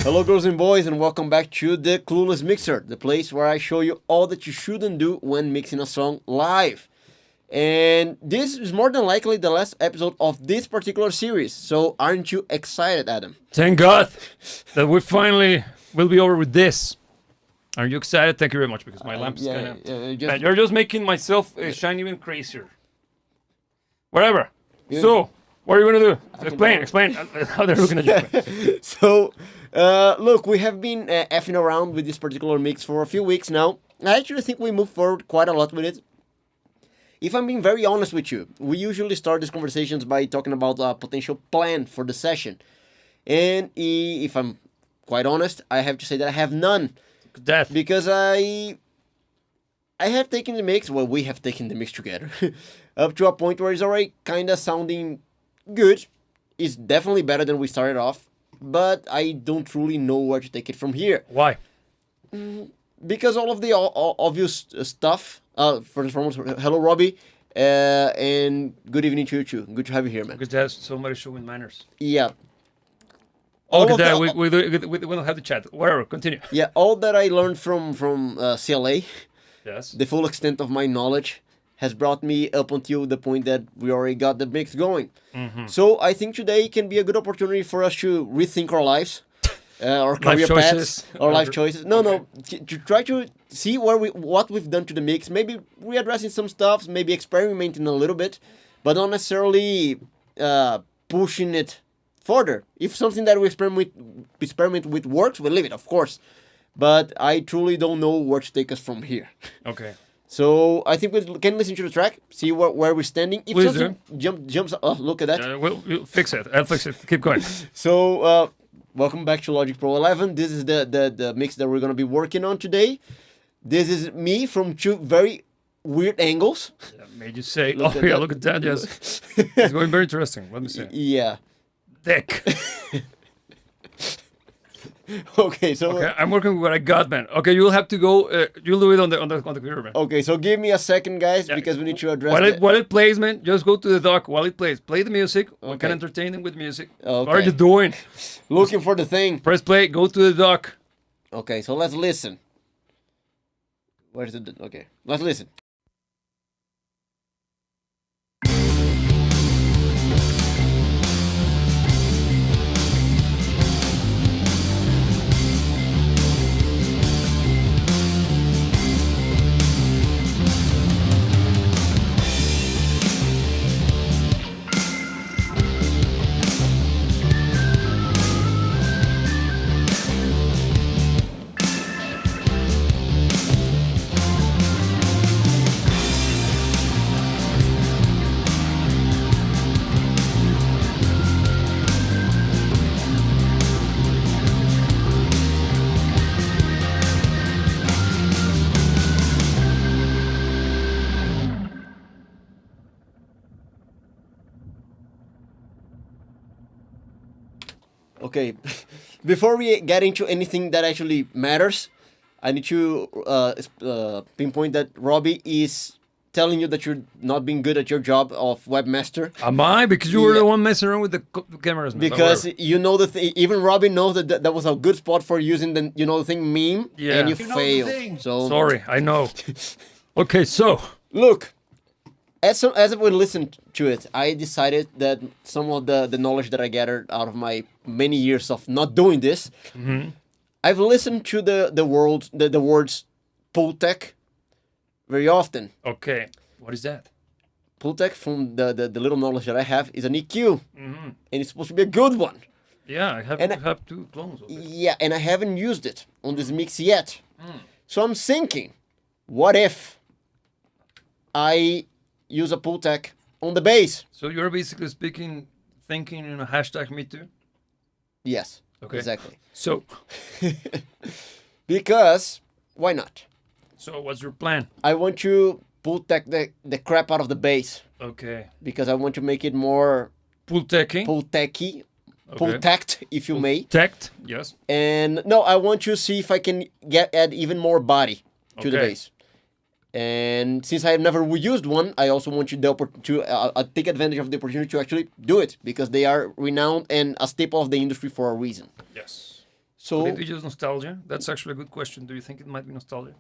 Hello, girls and boys, and welcome back to the Clueless Mixer, the place where I show you all that you shouldn't do when mixing a song live. And this is more than likely the last episode of this particular series, so aren't you excited, Adam? Thank God that we finally will be over with this. Are you excited? Thank you very much, because my lamp's kind of... You're just making myself shine even crazier. Whatever. Yeah. So, what are you going to do? Explain how they're looking at you. So, look, we have been effing around with this particular mix for a few weeks now. I actually think we moved forward quite a lot with it. If I'm being very honest with you, we usually start these conversations by talking about a potential plan for the session. And if I'm quite honest, I have to say that I have none. That. Because I have taken the mix, well, we have taken the mix together, up to a point where it's already kind of sounding good. It's definitely better than we started off, but I don't truly know where to take it from here. Why? Because all of the obvious stuff, first and foremost, hello Robbie, and good evening to you too. Good to have you here, man. Because there's somebody showing manners. Yeah. Okay, we don't have the chat. Whatever, continue. Yeah, all that I learned from CLA, Yes. the full extent of my knowledge, has brought me up until the point that we already got the mix going. Mm-hmm. So I think today can be a good opportunity for us to rethink our lives, our career paths, our life choices. No, to try to see what we've done to the mix. Maybe readdressing some stuff, maybe experimenting a little bit, but not necessarily pushing it further. If something that we experiment with works, we'll leave it, of course. But I truly don't know where to take us from here. Okay. So I think we can listen to the track, see where we're standing. If Please something jumps, oh, look at that. We'll fix it. I'll fix it. Keep going. So welcome back to Logic Pro 11. This is the mix that we're gonna be working on today. This is me from two very weird angles. Yeah, made you say, Look look at that. Yes, it's going very interesting. Let me see. Yeah. Dick. Okay, so Okay, I'm working with what I got, man. Okay, you'll have to go. You'll do it on the computer, man. okay, so give me a second, guys, Yeah. because we need to address While it plays, man, just go to the dock while it plays. Play the music. We Okay. can entertain them with music. Okay. What are you doing? looking for the thing. Press play. Go to the dock. Okay, so let's listen. Where's the... Okay, let's listen. Okay, before we get into anything that actually matters, I need to pinpoint that Robbie is telling you that you're not being good at your job of webmaster. Am I? Because you were Yeah. the one messing around with the cameras, man. Because you know even Robbie knows that was a good spot for using the the thing meme, Yeah. and you You know the failed. thing. So Sorry, I know. Okay, so look, as we listened to it, I decided that some of the knowledge that I gathered out of my many years of not doing this, I've listened to the words pull tech very often. okay, what is that? Pull tech, from the little knowledge that I have, is an EQ, and it's supposed to be a good one. Yeah, I have And to have two clones of it. Yeah, and I haven't used it on this mix yet. So I'm thinking, what if I use a pull tech on the bass? So you're basically thinking in a hashtag me too. Yes, Okay. exactly. So Because why not? what's your plan? I want to pull tech the crap out of the bass Okay, because I want to make it more pull teching. pull techy, pull Okay. tact, if you may. Tact. Yes. And no, I want to see if I can add even more body to the Okay. bass. And since I have never used one, I also want you to take advantage of the opportunity to actually do it because they are renowned and a staple of the industry for a reason. Yes. So could it be just nostalgia? That's actually a good question. Do you think it might be nostalgia?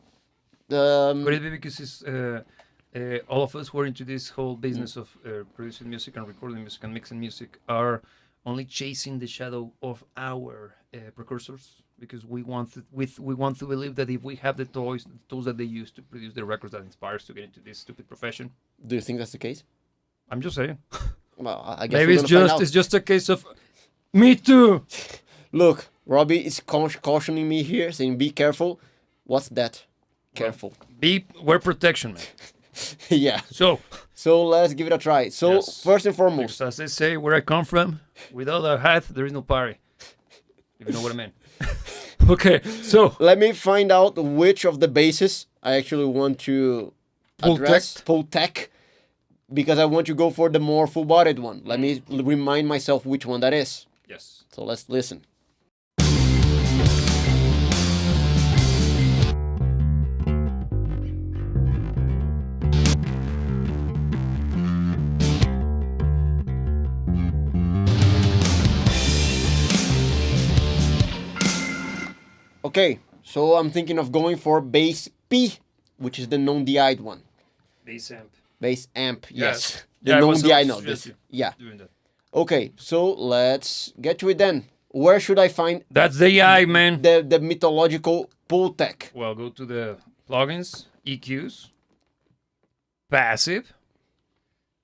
Could it be because it's all of us who are into this whole business of producing music and recording music and mixing music are only chasing the shadow of our precursors? Because we want to believe that if we have the tools that they use to produce the records that inspire us to get into this stupid profession. Do you think that's the case? I'm just saying. Well, I guess maybe it's just a case of me too. Look, Robbie is cautioning me here, saying be careful. What's that? Careful. Well, wear protection, man. Yeah. So let's give it a try. So yes. First and foremost, because as they say, where I come from, without a hat, there is no party. If you know what I mean. Okay, so let me find out which of the bases I actually want to address. Pultec, because I want to go for the more full-bodied one. Let me remind myself which one that is. Yes. So let's listen. Okay, so I'm thinking of going for bass P, which is the non-DI'd one. Bass amp. Bass amp, yes. The non-DI note. Yeah. Okay, so let's get to it then. Where should I find... That's the AI, man. The mythological Pultec? Well, go to the plugins, EQs, passive.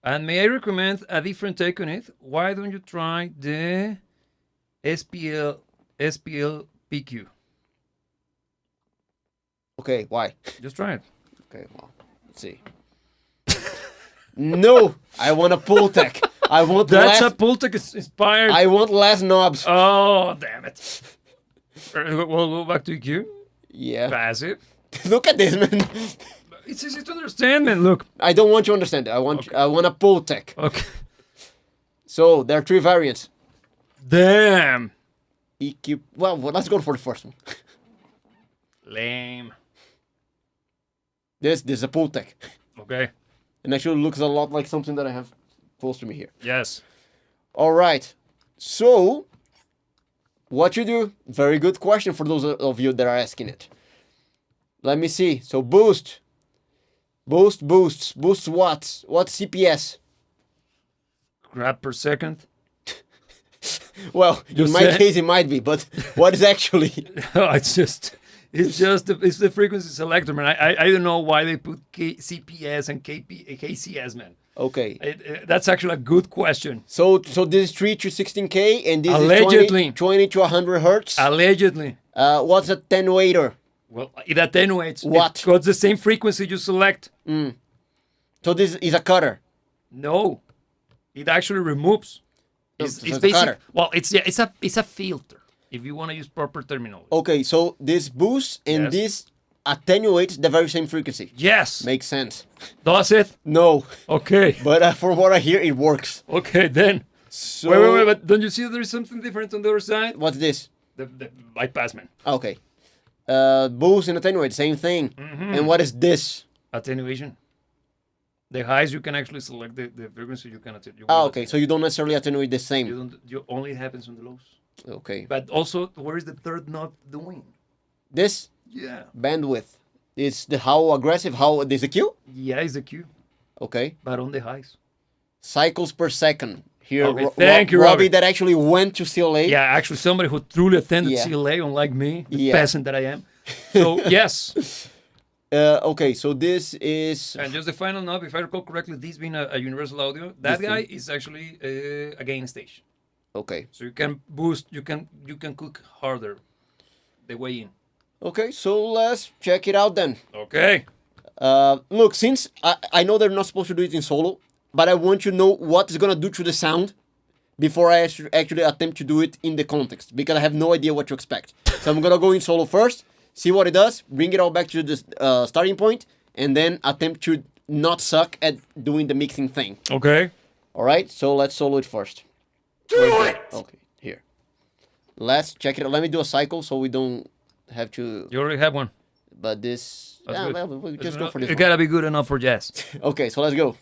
And may I recommend a different take on it? Why don't you try the SPL PQ? Okay, why? Just try it. Okay, well, let's see. No, I want a Pultec. I want That's a Pultec inspired. I want less knobs. Oh, damn it. We'll go back to EQ. Yeah. Passive. Look at this, man. It's easy to understand, man. Look. I don't want you to understand it. I want a Pultec. Okay. So there are 3 variants. Damn. EQ. Well, let's go for the first one. Lame. This is a Pultec. Okay. And actually looks a lot like something that I have close to me here. Yes. All right. So, what you do? Very good question for those of you that are asking it. Let me see. So, boosts. Boosts what? What's CPS? Grab per second. Well, in my case it might be, but what is actually? It's the frequency selector, man. I don't know why they put CPS and KCS, man. Okay. That's actually a good question. So this is 3 to 16K and this allegedly is 20 to 100 hertz? Allegedly. What's attenuator? Well, it attenuates. What? It's the same frequency you select. So this is a cutter? No. It actually removes. It's a cutter. Well, it's a filter. If you want to use proper terminology. Okay, so this boosts and this attenuates the very same frequency. Yes. Makes sense. Does it? No. Okay. But from what I hear, it works. Okay, then. So wait, but don't you see that there is something different on the other side? What's this? The bypass, man. Okay. Boost and attenuate, same thing. Mm-hmm. And what is this? Attenuation. The highs you can actually select the frequency you can attenuate. Okay, so you don't necessarily attenuate the same. You only happens on the lows. Okay. But also, where is the third knob doing? This? Yeah. Bandwidth. It's the how aggressive, how there's a Q? Yeah, it's a Q. Okay. But on the highs. Cycles per second. Here, okay, thank you, Robbie, that actually went to CLA. Yeah, actually somebody who truly attended CLA, unlike me, the peasant that I am. So, yes. Okay, so this is... And just the final knob, if I recall correctly, this being a universal audio, that guy is actually a gain stage. Okay. So you can boost, you can cook harder the way in. Okay, so let's check it out then. Okay. Look, since I know they're not supposed to do it in solo, but I want you to know what it's going to do to the sound before I actually attempt to do it in the context, because I have no idea what to expect. So I'm going to go in solo first, see what it does, bring it all back to the starting point, and then attempt to not suck at doing the mixing thing. Okay. All right, so let's solo it first. Do it! Okay, here. Let's check it out. Let me do a cycle so we don't have to... You already have one. But this... Well, we'll just go for this one. It gotta be good enough for jazz. Okay, so let's go.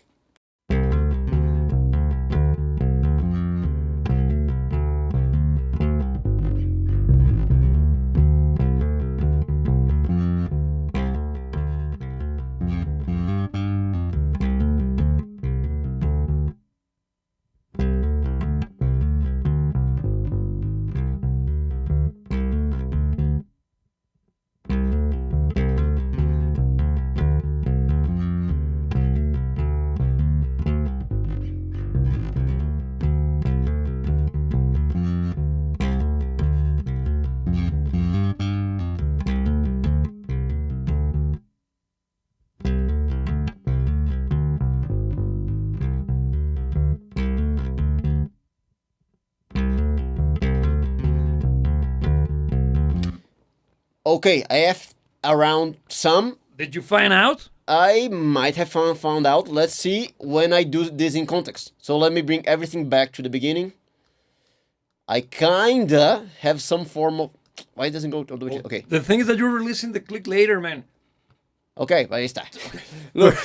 Okay, I have around some. Did you find out? I might have found out. Let's see when I do this in context. So let me bring everything back to the beginning. I kinda have some form of... Why it doesn't go to the... Okay. The thing is that you're releasing the click later, man. Okay, ahí está. Look,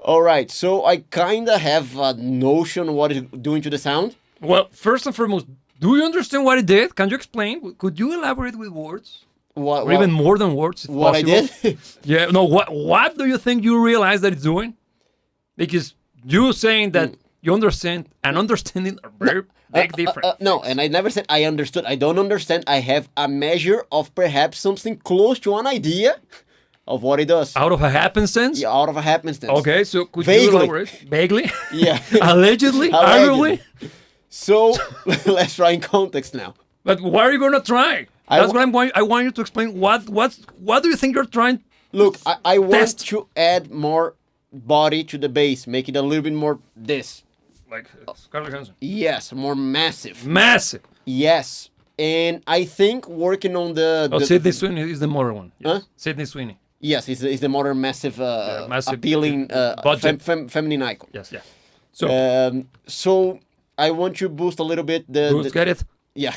all right. So I kinda have a notion what it's doing to the sound. Well, first and foremost, do you understand what it did? Can you explain? Could you elaborate with words? Or even more than words, if what possible? I did? Yeah, no, what do you think you realize that it's doing? Because you saying that you understand and understanding are very big different. No, and I never said I understood. I don't understand. I have a measure of perhaps something close to an idea of what it does. Out of a happenstance? Yeah, out of a happenstance. Okay, so could Vaguely. you elaborate? Vaguely? Yeah. Allegedly? Arguably? So, let's try in context now. But what are you going to try? That's what I want you to explain. What do you think you're trying? Look, I want to add more body to the bass, make it a little bit more this. Like Scarlett Johansson. Yes, more massive. Massive. Yes, and I think working on the... Sydney Sweeney is the modern one. Yes. Huh? Sydney Sweeney. Yes, it's the modern massive, massive appealing, budget. feminine icon. Yes, yeah. So, so I want to boost a little bit the... get it? Yeah.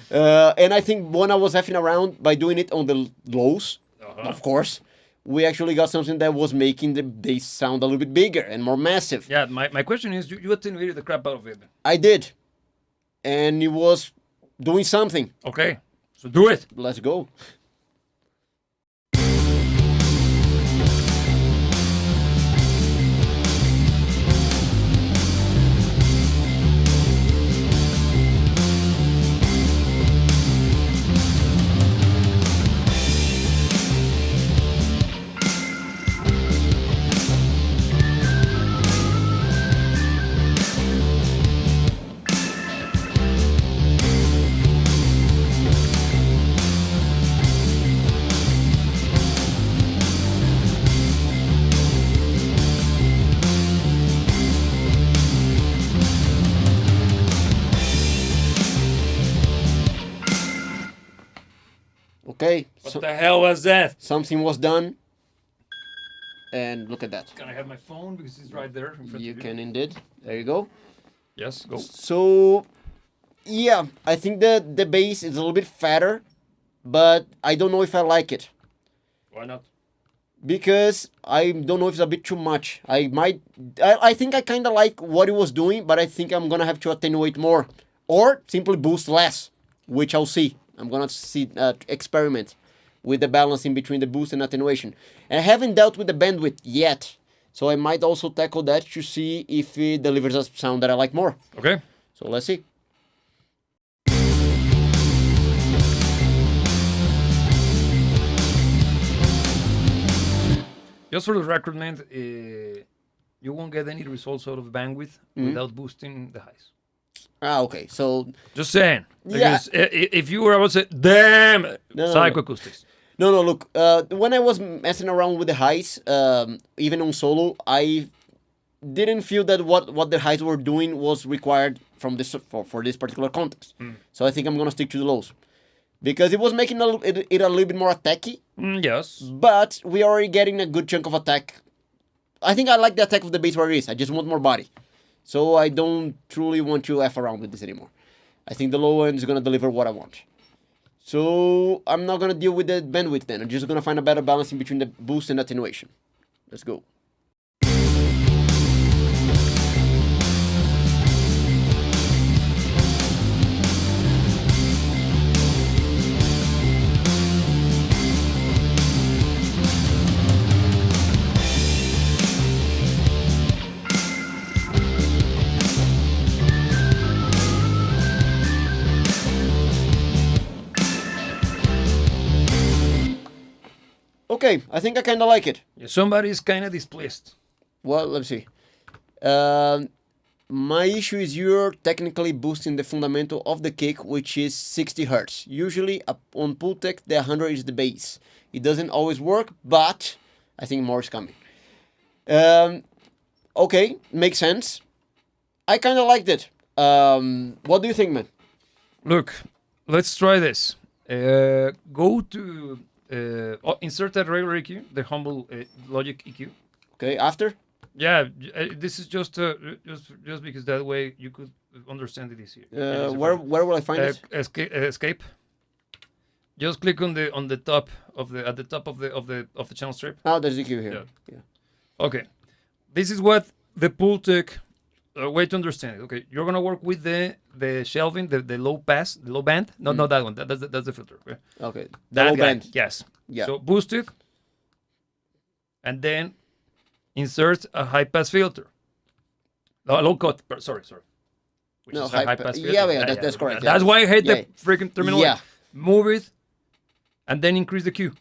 And I think when I was effing around by doing it on the lows, of course, we actually got something that was making the bass sound a little bit bigger and more massive. Yeah, my question is, you attenuated the crap out of it. I did. And it was doing something. Okay, so do it. Let's go. Okay. What the hell was that? Something was done. And look at that. Can I have my phone? Because it's right there. In front You of can indeed. There you go. Yes, go. So, yeah, I think the bass is a little bit fatter, but I don't know if I like it. Why not? Because I don't know if it's a bit too much. I think I kind of like what it was doing, but I think I'm going to have to attenuate more. Or simply boost less, which I'll see. I'm going to experiment with the balance in between the boost and attenuation. And I haven't dealt with the bandwidth yet. So I might also tackle that to see if it delivers a sound that I like more. Okay. So let's see. Just for the record, man, you won't get any results out of bandwidth without boosting the highs. Ah, okay. So just saying. Yeah. Because if you were about to say, damn, psychoacoustics. No, look. When I was messing around with the highs, even on solo, I didn't feel that what the highs were doing was required from this for this particular context. So I think I'm gonna stick to the lows. Because it was making it a little bit more attacky. Yes. But we are already getting a good chunk of attack. I think I like the attack of the bass where it is. I just want more body. So I don't truly want to F around with this anymore. I think the low end is going to deliver what I want. So I'm not going to deal with the bandwidth then. I'm just going to find a better balance in between the boost and attenuation. Let's go. Okay, I think I kind of like it. Yeah, somebody is kind of displeased. Well, let's see. My issue is you're technically boosting the fundamental of the kick, which is 60 Hz. Usually on pull tech, the 100 is the bass. It doesn't always work, but I think more is coming. Okay, makes sense. I kind of liked it. What do you think, man? Look, let's try this. Go to insert that regular EQ, the humble Logic EQ. Okay, after? Yeah, this is just because that way you could understand it easier. Where will I find it? Escape. Just click on the top of the channel strip. Oh, there's EQ here. Yeah. Okay, this is what the Pultec way to understand it. Okay, you're gonna work with the shelving, the low pass, the low band. No, not that one. That's the filter. Okay. Okay. That low guy. band. Yes. Yeah. So boost it, and then insert a high pass filter. Low cut. Sorry. Which is a high pass filter. Yeah, that's correct. That's why I hate the freaking terminology. Yeah. Move it, and then increase the Q.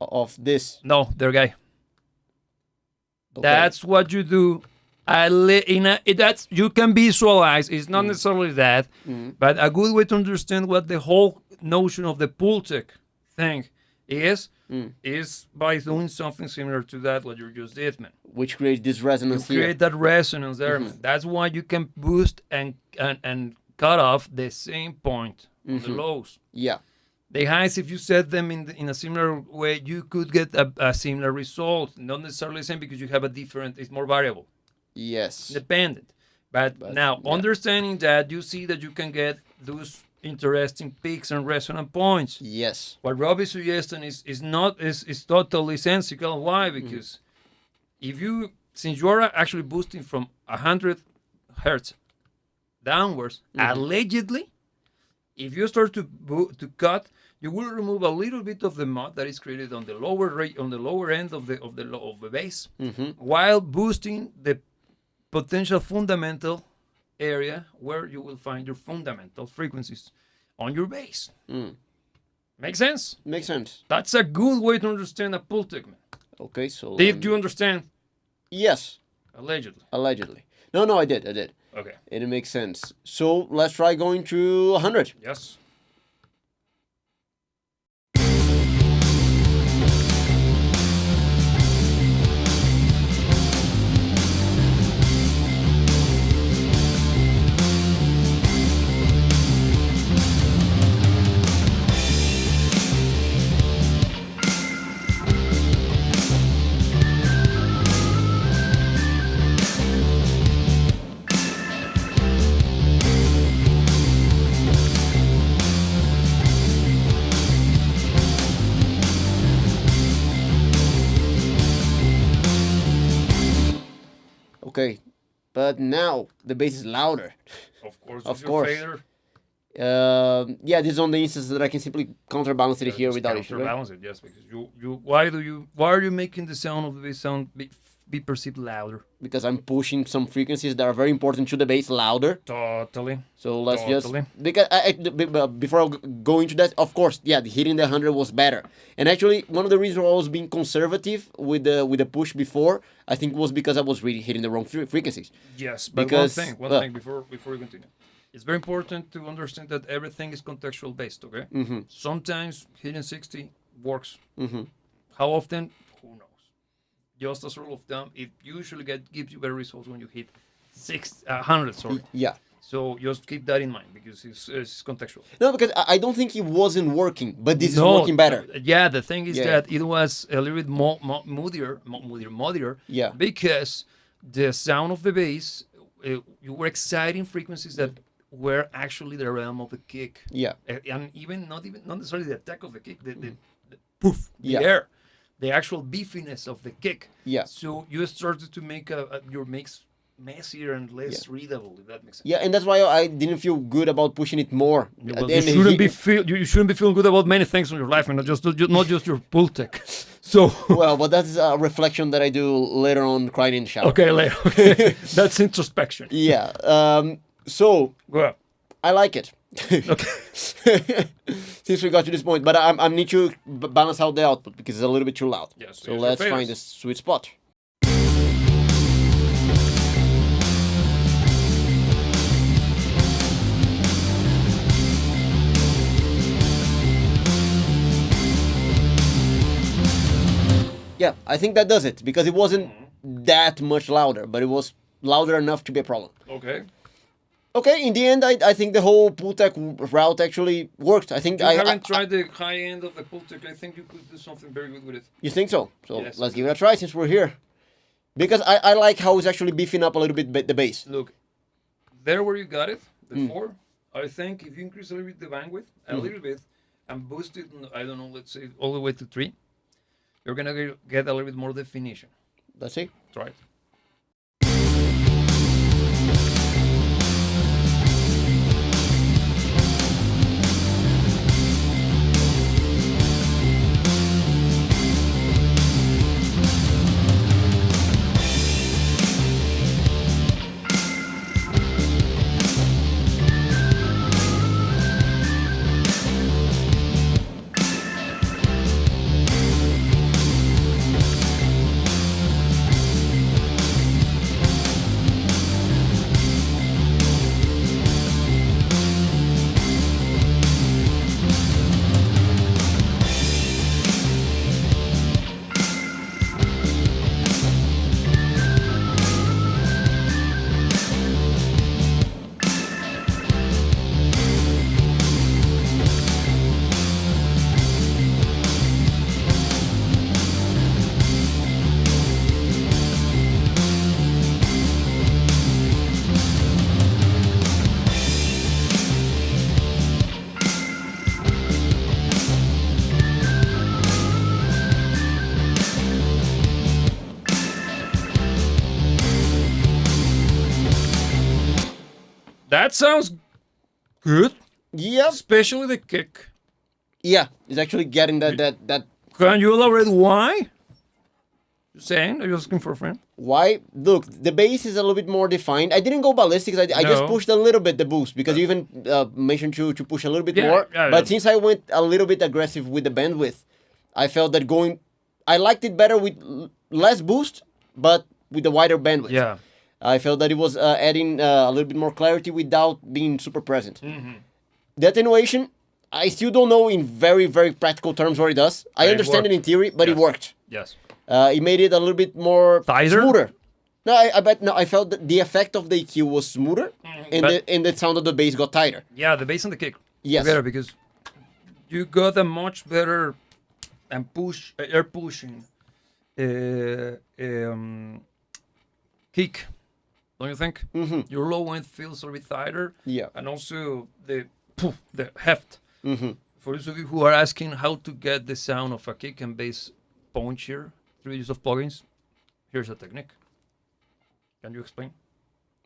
Of this. No, their guy. Okay. That's what you do. That's you can visualize. It's not necessarily that, but a good way to understand what the whole notion of the Pultec thing is by doing something similar to that what you just did, man. Which creates this resonance here. Create that resonance there, man. That's why you can boost and cut off the same point on the lows. Yeah. The highs, if you set them in a similar way, you could get a similar result. Not necessarily the same because you have a different. It's more variable. Yes. Dependent. But now, understanding that, you see that you can get those interesting peaks and resonant points. Yes. What Rob is suggesting is totally sensical. Why? Because since you are actually boosting from 100 hertz downwards, allegedly, if you start to cut, you will remove a little bit of the mud that is created on the lower end of the bass, while boosting the potential fundamental area where you will find your fundamental frequencies on your bass. Make sense? Makes sense. That's a good way to understand a Pultec, man. Okay, so... Did you understand? Yes. Allegedly. No, I did. Okay. And it makes sense. So let's try going to 100. Yes. Okay, but now the bass is louder. Of course. Fader. Yeah, this is on the instance that I can simply counterbalance it here without issue. Counterbalance it, yes, because why are you making the sound of the bass sound be perceived louder? Because I'm pushing some frequencies that are very important to the bass louder. Totally. So let's just because before I go into that, of course, yeah, hitting the 100 was better. And actually, one of the reasons I was being conservative with the push before, I think, was because I was really hitting the wrong frequencies. Yes, but one thing before we continue. It's very important to understand that everything is contextual based, okay? Sometimes hitting 60 works. How often? Who knows? Just as a rule of thumb, it usually gives you better results when you hit 100, sorry. Yeah. So just keep that in mind because it's contextual. No, because I don't think it wasn't working, but this is working better. Yeah, the thing is that it was a little bit moodier. Yeah. Because the sound of the bass, you were exciting frequencies that were actually the realm of the kick. Yeah. And not necessarily the attack of the kick, the poof, the air, the actual beefiness of the kick. Yeah. So you started to make your mix messier and less readable, if that makes sense. Yeah, and that's why I didn't feel good about pushing it more. Well, you shouldn't be feeling good about many things in your life, and not just your Pultec. So well, but that's a reflection that I do later on, crying in the shower. Okay, later. Okay. That's introspection. Yeah. So I like it. Okay. Since we got to this point, but I need to balance out the output because it's a little bit too loud. Yes, so let's find the sweet spot. Yeah, I think that does it because it wasn't that much louder, but it was louder enough to be a problem. Okay. Okay, in the end, I think the whole Pultec route actually worked. I think I haven't tried the high end of the Pultec. I think you could do something very good with it. You think so? So yes, let's give it a try since we're here. Because I like how it's actually beefing up a little bit the bass. Look, there where you got it before, I think if you increase a little bit the bandwidth, a little bit, and boost it, I don't know, let's say all the way to 3, you're going to get a little bit more definition. Let's see. Try it. That sounds good. Yep. Especially the kick. Yeah, it's actually getting that. Can you elaborate why? Just saying, are you asking for a friend? Why? Look, the bass is a little bit more defined. I didn't go ballistic. I just pushed a little bit the boost because you even mentioned to push a little bit more. But since I went a little bit aggressive with the bandwidth, I felt that I liked it better with less boost, but with the wider bandwidth. Yeah. I felt that it was adding a little bit more clarity without being super present. The attenuation, I still don't know in very, very practical terms what it does. I understand it in theory, but it worked. Yes. It made it a little bit more tighter? Smoother. No, I felt that the effect of the EQ was smoother, and the sound of the bass got tighter. Yeah, the bass and the kick. Yes. Better because you got a much better and air pushing kick. Don't you think? Your low end feels a bit tighter. Yeah. And also the heft. For those of you who are asking how to get the sound of a kick and bass punchier through use of plugins, here's a technique. Can you explain?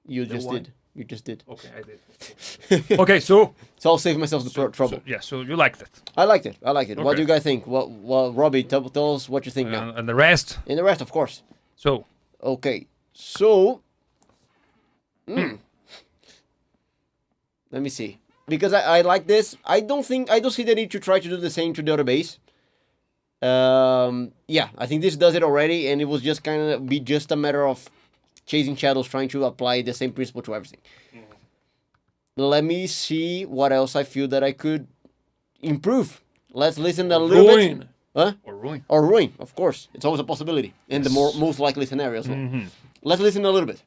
You just did. Okay, I did. Okay, so I'll save myself the trouble. So you liked it. I liked it. Okay. What do you guys think? Well, Robbie, tell us what you think now. And the rest? And the rest, of course. So. Okay. So. Let me see. Because I like this. I don't see the need to try to do the same to the other bass. Yeah, I think this does it already, and it was just kind of be just a matter of chasing shadows, trying to apply the same principle to everything. Let me see what else I feel that I could improve. Let's listen a little bit. Huh? Or ruin, of course. It's always a possibility in the most likely scenario as well. Let's listen a little bit.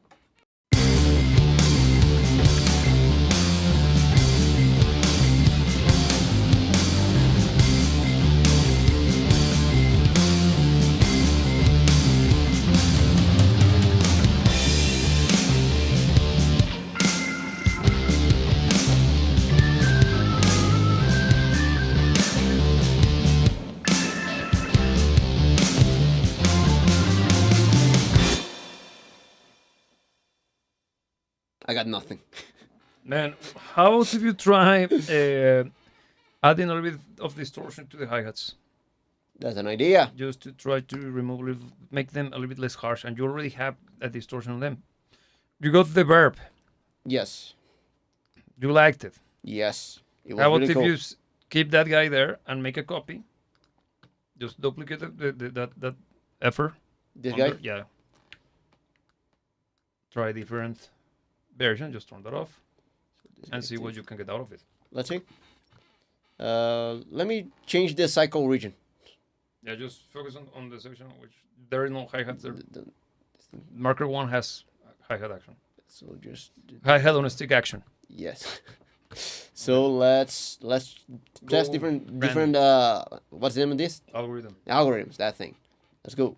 I got nothing. Man, how if you try adding a little bit of distortion to the hi-hats? That's an idea. Just to try to make them a little bit less harsh, and you already have a distortion on them. You got the verb. Yes. You liked it. Yes. It was how about if you keep that guy there and make a copy? Just duplicate that effort. This guy? Yeah. Try different version, just turn that off and see what you can get out of it. Let's see. Let me change the cycle region. Yeah, just focus on the section which there is no hi-hats there. Marker 1 has hi-hat action. So just hi-hat on a stick action. Yes. So let's test different what's the name of this? Algorithms, that thing. Let's go.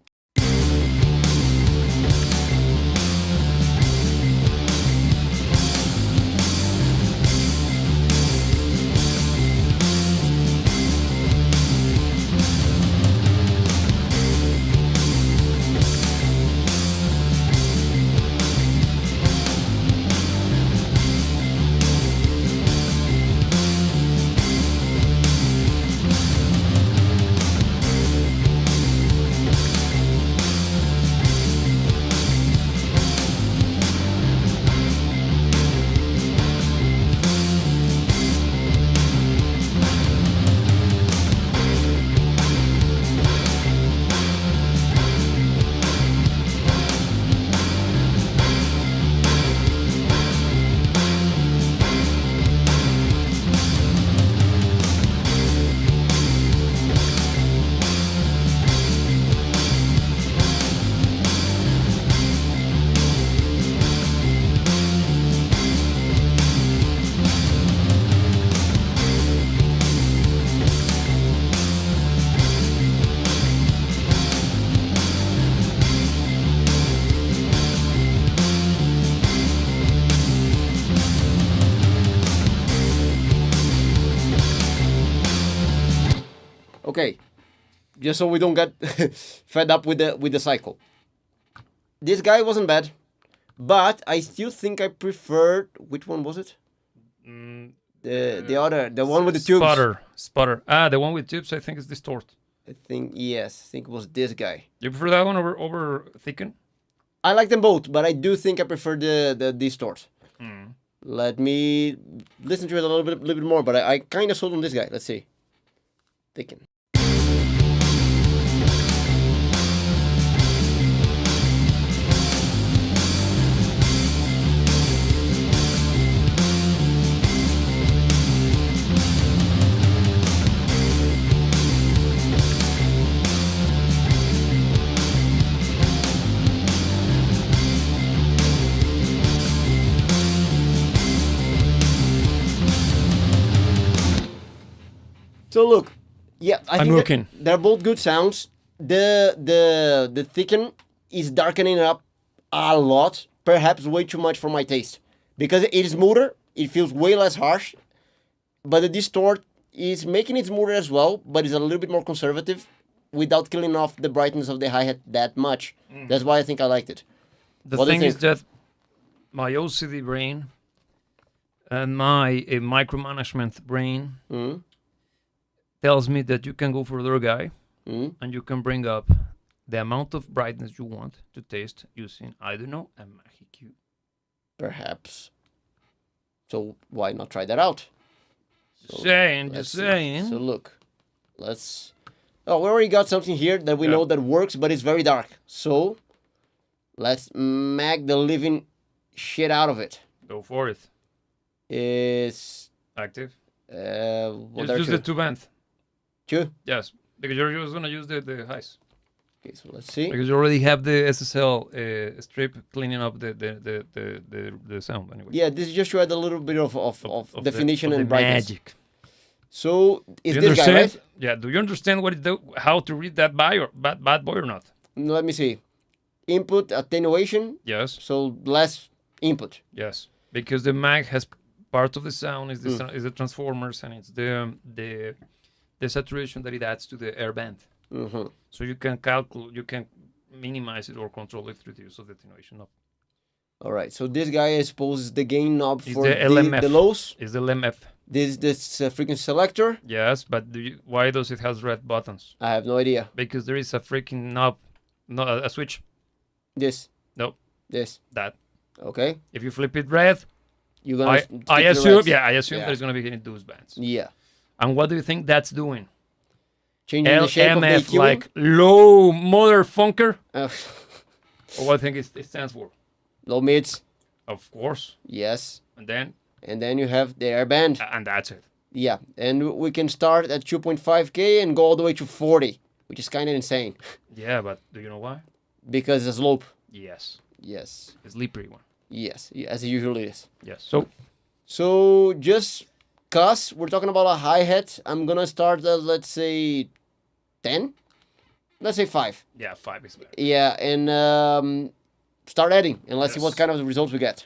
Okay, just so we don't get fed up with the cycle. This guy wasn't bad, but I still think I preferred, which one was it? The one with the tubes. Spotter. The one with tubes. I think is Distort. I think it was this guy. You prefer that one over Thicken? I like them both, but I do think I prefer the Distort. Let me listen to it a little bit more, but I kind of sold on this guy. Let's see. Thicken. So look, yeah, I think they're both good sounds. The Thicken is darkening up a lot, perhaps way too much for my taste, because it is smoother. It feels way less harsh, but the Distort is making it smoother as well, but it's a little bit more conservative, without killing off the brightness of the hi-hat that much. That's why I think I liked it. The thing is that my OCD brain and my micromanagement brain tells me that you can go for their guy and you can bring up the amount of brightness you want to taste using, I don't know, a Magic Cube. Perhaps. So why not try that out? Just saying. So look, let's... Oh, we already got something here that we know that works, but it's very dark. So let's mag the living shit out of it. Go for it. Is active. Just use the 2-band. 2? Yes, because you're just gonna use the highs. Okay, so let's see. Because you already have the SSL strip cleaning up the sound anyway. Yeah, this is just to add a little bit of definition and brightness. Magic. So is this guy, right? Yeah. Do you understand how to read that bad boy or not? Let me see. Input attenuation. Yes. So less input. Yes, because the mag has part of the sound is the transformers, and it's the saturation that it adds to the air band. So you can minimize it or control it through the use of the attenuation knob. All right. So this guy, I suppose, is the gain knob for the LMF. The lows. Is the LMF. This frequency selector. Yes, but why does it has red buttons? I have no idea. Because there is a freaking knob, not a switch. This. No. This. That. Okay. If you flip it red, you're gonna. I assume there's gonna be hitting those bands. Yeah. And what do you think that's doing? Changing the shape of the EQ? Like low mother funker. Or what do you think it stands for? Low mids. Of course. Yes. And then you have the air band. And that's it. Yeah, and we can start at 2.5K and go all the way to 40, which is kind of insane. Yeah, but do you know why? Because it's a slope. Yes. Yes. A slippery one. Yes, as it usually is. Yes. So, So just cause we're talking about a hi-hat, I'm gonna start at, let's say, 10. Let's say 5. Yeah, 5 is better. Yeah, and start adding, and let's see what kind of results we get.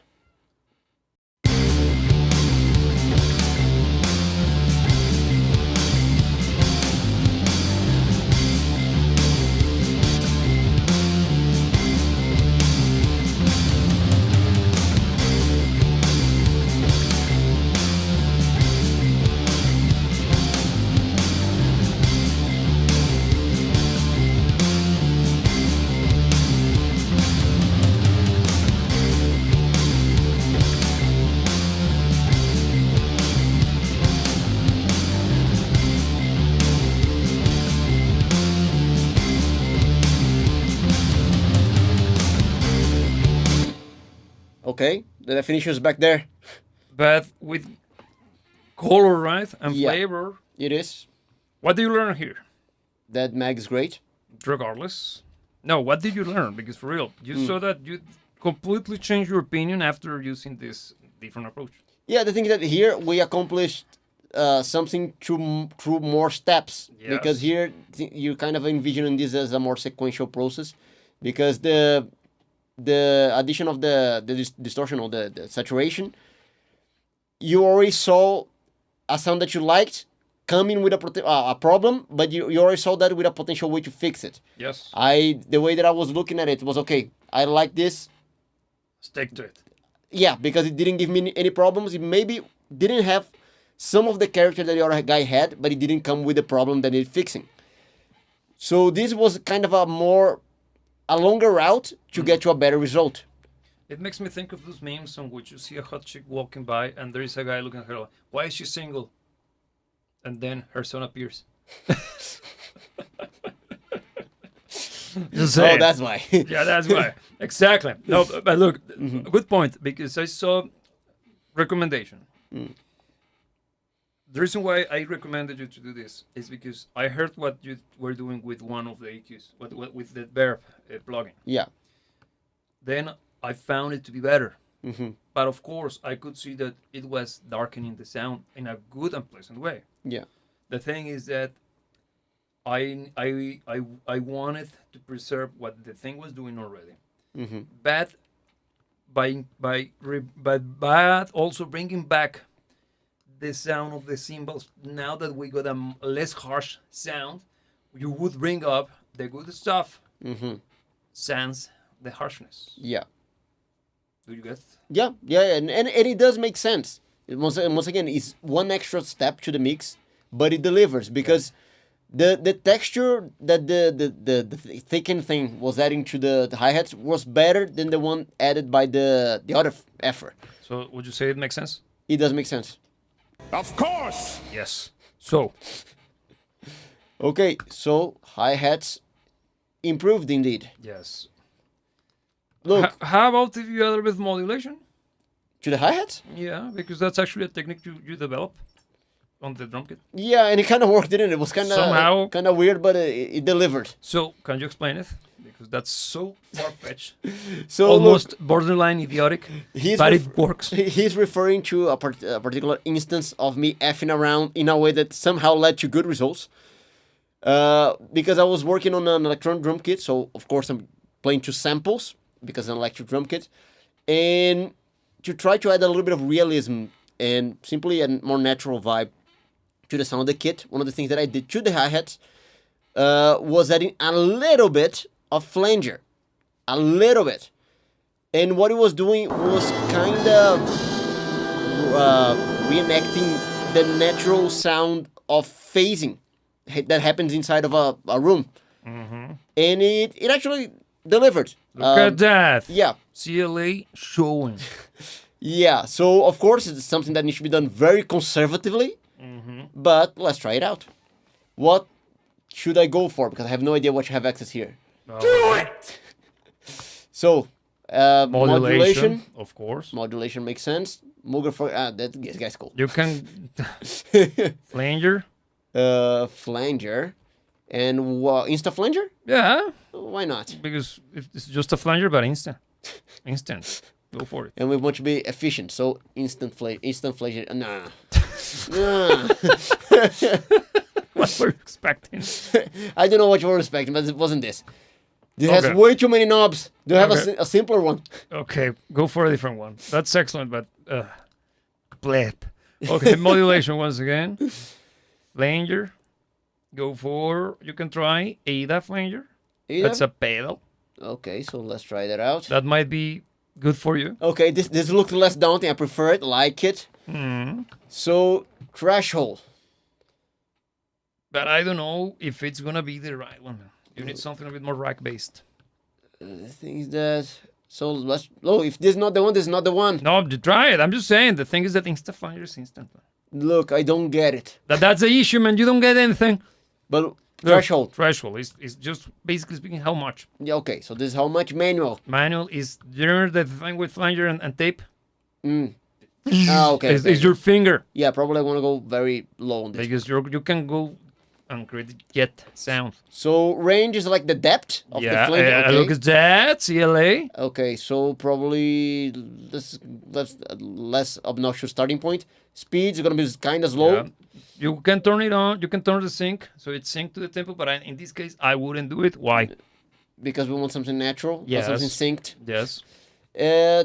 Okay, the definition is back there. But with color, right, and Yeah. flavor, It is. what do you learn here? That mag is great. Regardless. No, what did you learn? Because for real, you saw that you completely changed your opinion after using this different approach. Yeah, the thing is that here we accomplished something through more steps. Yes. Because here you kind of envisioning this as a more sequential process, because the addition of the distortion or the saturation, you already saw a sound that you liked coming with a problem, but you already saw that with a potential way to fix it. Yes. The way that I was looking at it was, okay, I like this. Stick to it. Yeah, because it didn't give me any problems. It maybe didn't have some of the character that the other guy had, but it didn't come with the problem that needed fixing. So this was kind of a longer route to get to a better result. It makes me think of those memes on which you see a hot chick walking by and there is a guy looking at her like, why is she single? And then her son appears. Just saying. Oh, that's why. Yeah, that's why. Exactly. No, but look, good point, because I saw recommendation. The reason why I recommended you to do this is because I heard what you were doing with one of the EQs, with the Verb plugin. Yeah. Then I found it to be better. Mm-hmm. But of course, I could see that it was darkening the sound in a good and pleasant way. Yeah. The thing is that I wanted to preserve what the thing was doing already, Mm-hmm. but but also bringing back the sound of the cymbals. Now that we got a less harsh sound, you would bring up the good stuff, Mm-hmm. sans the harshness. Yeah. Do you get? Yeah, and it does make sense. Once again, it's one extra step to the mix, but it delivers because the texture that the thickened thing was adding to the hi-hats was better than the one added by the other effort. So would you say it makes sense? It does make sense. Of course! Yes. So Okay, so hi-hats improved indeed. yes. Look, How about if you add a little bit of modulation? to the hi-hats? Yeah, because that's actually a technique you develop on the drum kit. Yeah, and it kind of worked, didn't it? It was Somehow. kind of weird, but it delivered. So, can you explain it? Because that's so far-fetched, So almost borderline idiotic, He's but ref- it works. he's referring to a particular instance of me effing around in a way that somehow led to good results. Because I was working on an electronic drum kit, so of course I'm playing to samples because I'm an electric drum kit, and to try to add a little bit of realism and simply a more natural vibe to the sound of the kit. One of the things that I did to the hi-hats was adding a little bit of flanger, a little bit, and what it was doing was kind of reenacting the natural sound of phasing that happens inside of a room, and it actually delivered. Look at that. Yeah, CLA showing. yeah. So of course it's something that needs to be done very conservatively, but let's try it out. What should I go for? Because I have no idea what you have access here. Do it! So modulation. of course. Modulation makes sense. Mooger for that guy's cool. You can flanger. Flanger, and insta flanger. Yeah, Why not? because it's just a flanger, but instant. Go for it. And we want to be efficient, so instant flanger. Nah. Nah. What were you expecting? I don't know what you were expecting, but it wasn't this. This has Okay. way too many knobs. Do you have Okay. a simpler one? Okay, go for a different one. That's excellent, but blip. Okay, modulation once again. Flanger. Go for, you can try ADA flanger. That's a pedal. Okay, so let's try that out. That might be good for you. Okay, this looks less daunting. I prefer it, like it. Mm. So, threshold. But I don't know if it's gonna be the right one. You need something a bit more rack based. The thing is that... So, let's... Oh, if this is not the one, this is not the one. No, try it. I'm just saying. The thing is that Insta flanger is instant. Look, I don't get it. That's the issue, man. You don't get anything. But, threshold. Look, threshold is just basically speaking how much. Yeah, okay, so this is how much manual. Manual is, you remember the thing with flanger and tape? Okay. Is your finger. Yeah, probably I want to go very low on this. Because you can go and get sound. So range is like the depth of the Yeah, flanger. Okay. look at that, CLA. Okay, so probably less obnoxious starting point. Speed is gonna be kind of slow. Yeah. You can turn it on. You can turn the sync, so it's synced to the tempo. But in this case, I wouldn't do it. Why? Because we want something natural. Yes. Something synced. Yes.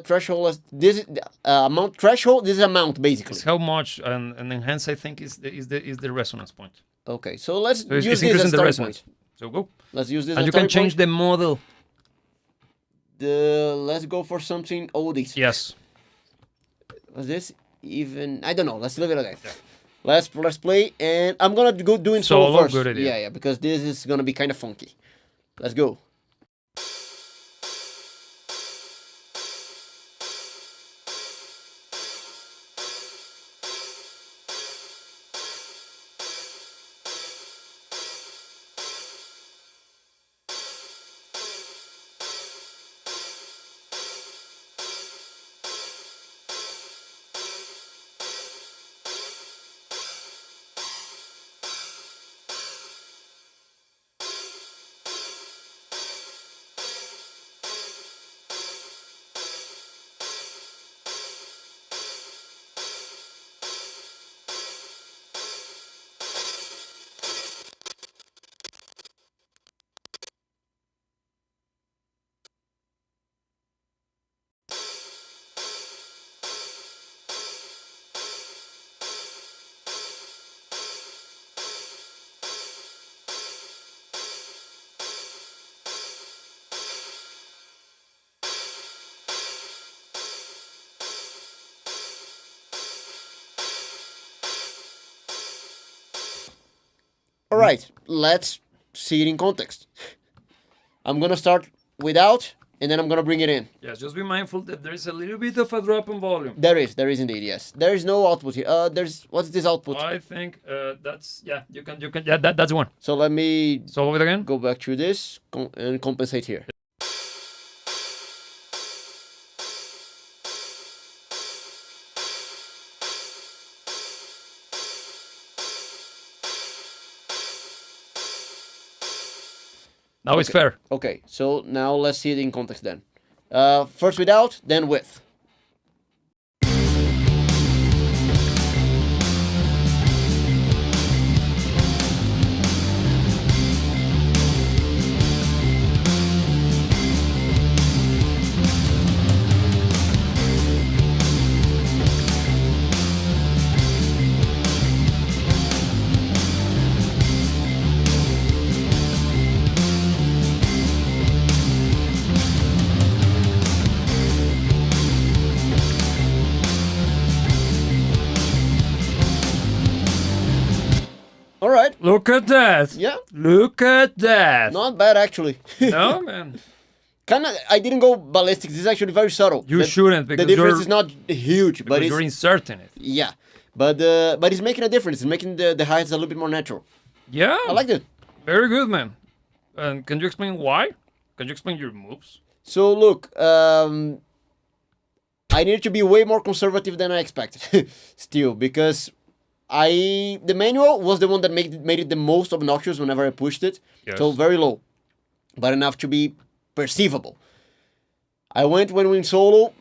Threshold. This is amount. Threshold. This is amount basically. It's how much, and enhance I think is the resonance point. Okay, so let's So it's use this increasing as the starting resonance. point. So go. Let's use this. And as you can starting change point. the model. Let's go for something oldies. Yes. Was this even? I don't know. Let's leave it like that. Let's play, and I'm gonna go doing solo Solo, first. good idea. Yeah, because this is gonna be kind of funky. Let's go. All right, let's see it in context. I'm gonna start without, and then I'm gonna bring it in. Yes. Just be mindful that there is a little bit of a drop in volume. There is indeed, yes. There is no output here. What's this output? I think that's You can that's one. So let me Solve it again. go back to this and compensate here. Now it's fair. Okay, so now let's see it in context then. First without, then with. All right. Look at that. Yeah, Look at that. not bad actually. No, man. I didn't go ballistic. This is actually very subtle. You shouldn't, because the difference you're- is not huge, but But it's you're inserting it. yeah, but it's making a difference. It's making the highs a little bit more natural. Yeah. I like it. Very good, man. And can you explain why? Can you explain your moves? So look, I needed to be way more conservative than I expected. Still, because the manual was the one that made it the most obnoxious whenever I pushed it. Yes. So very low, but enough to be perceivable. I went when we in solo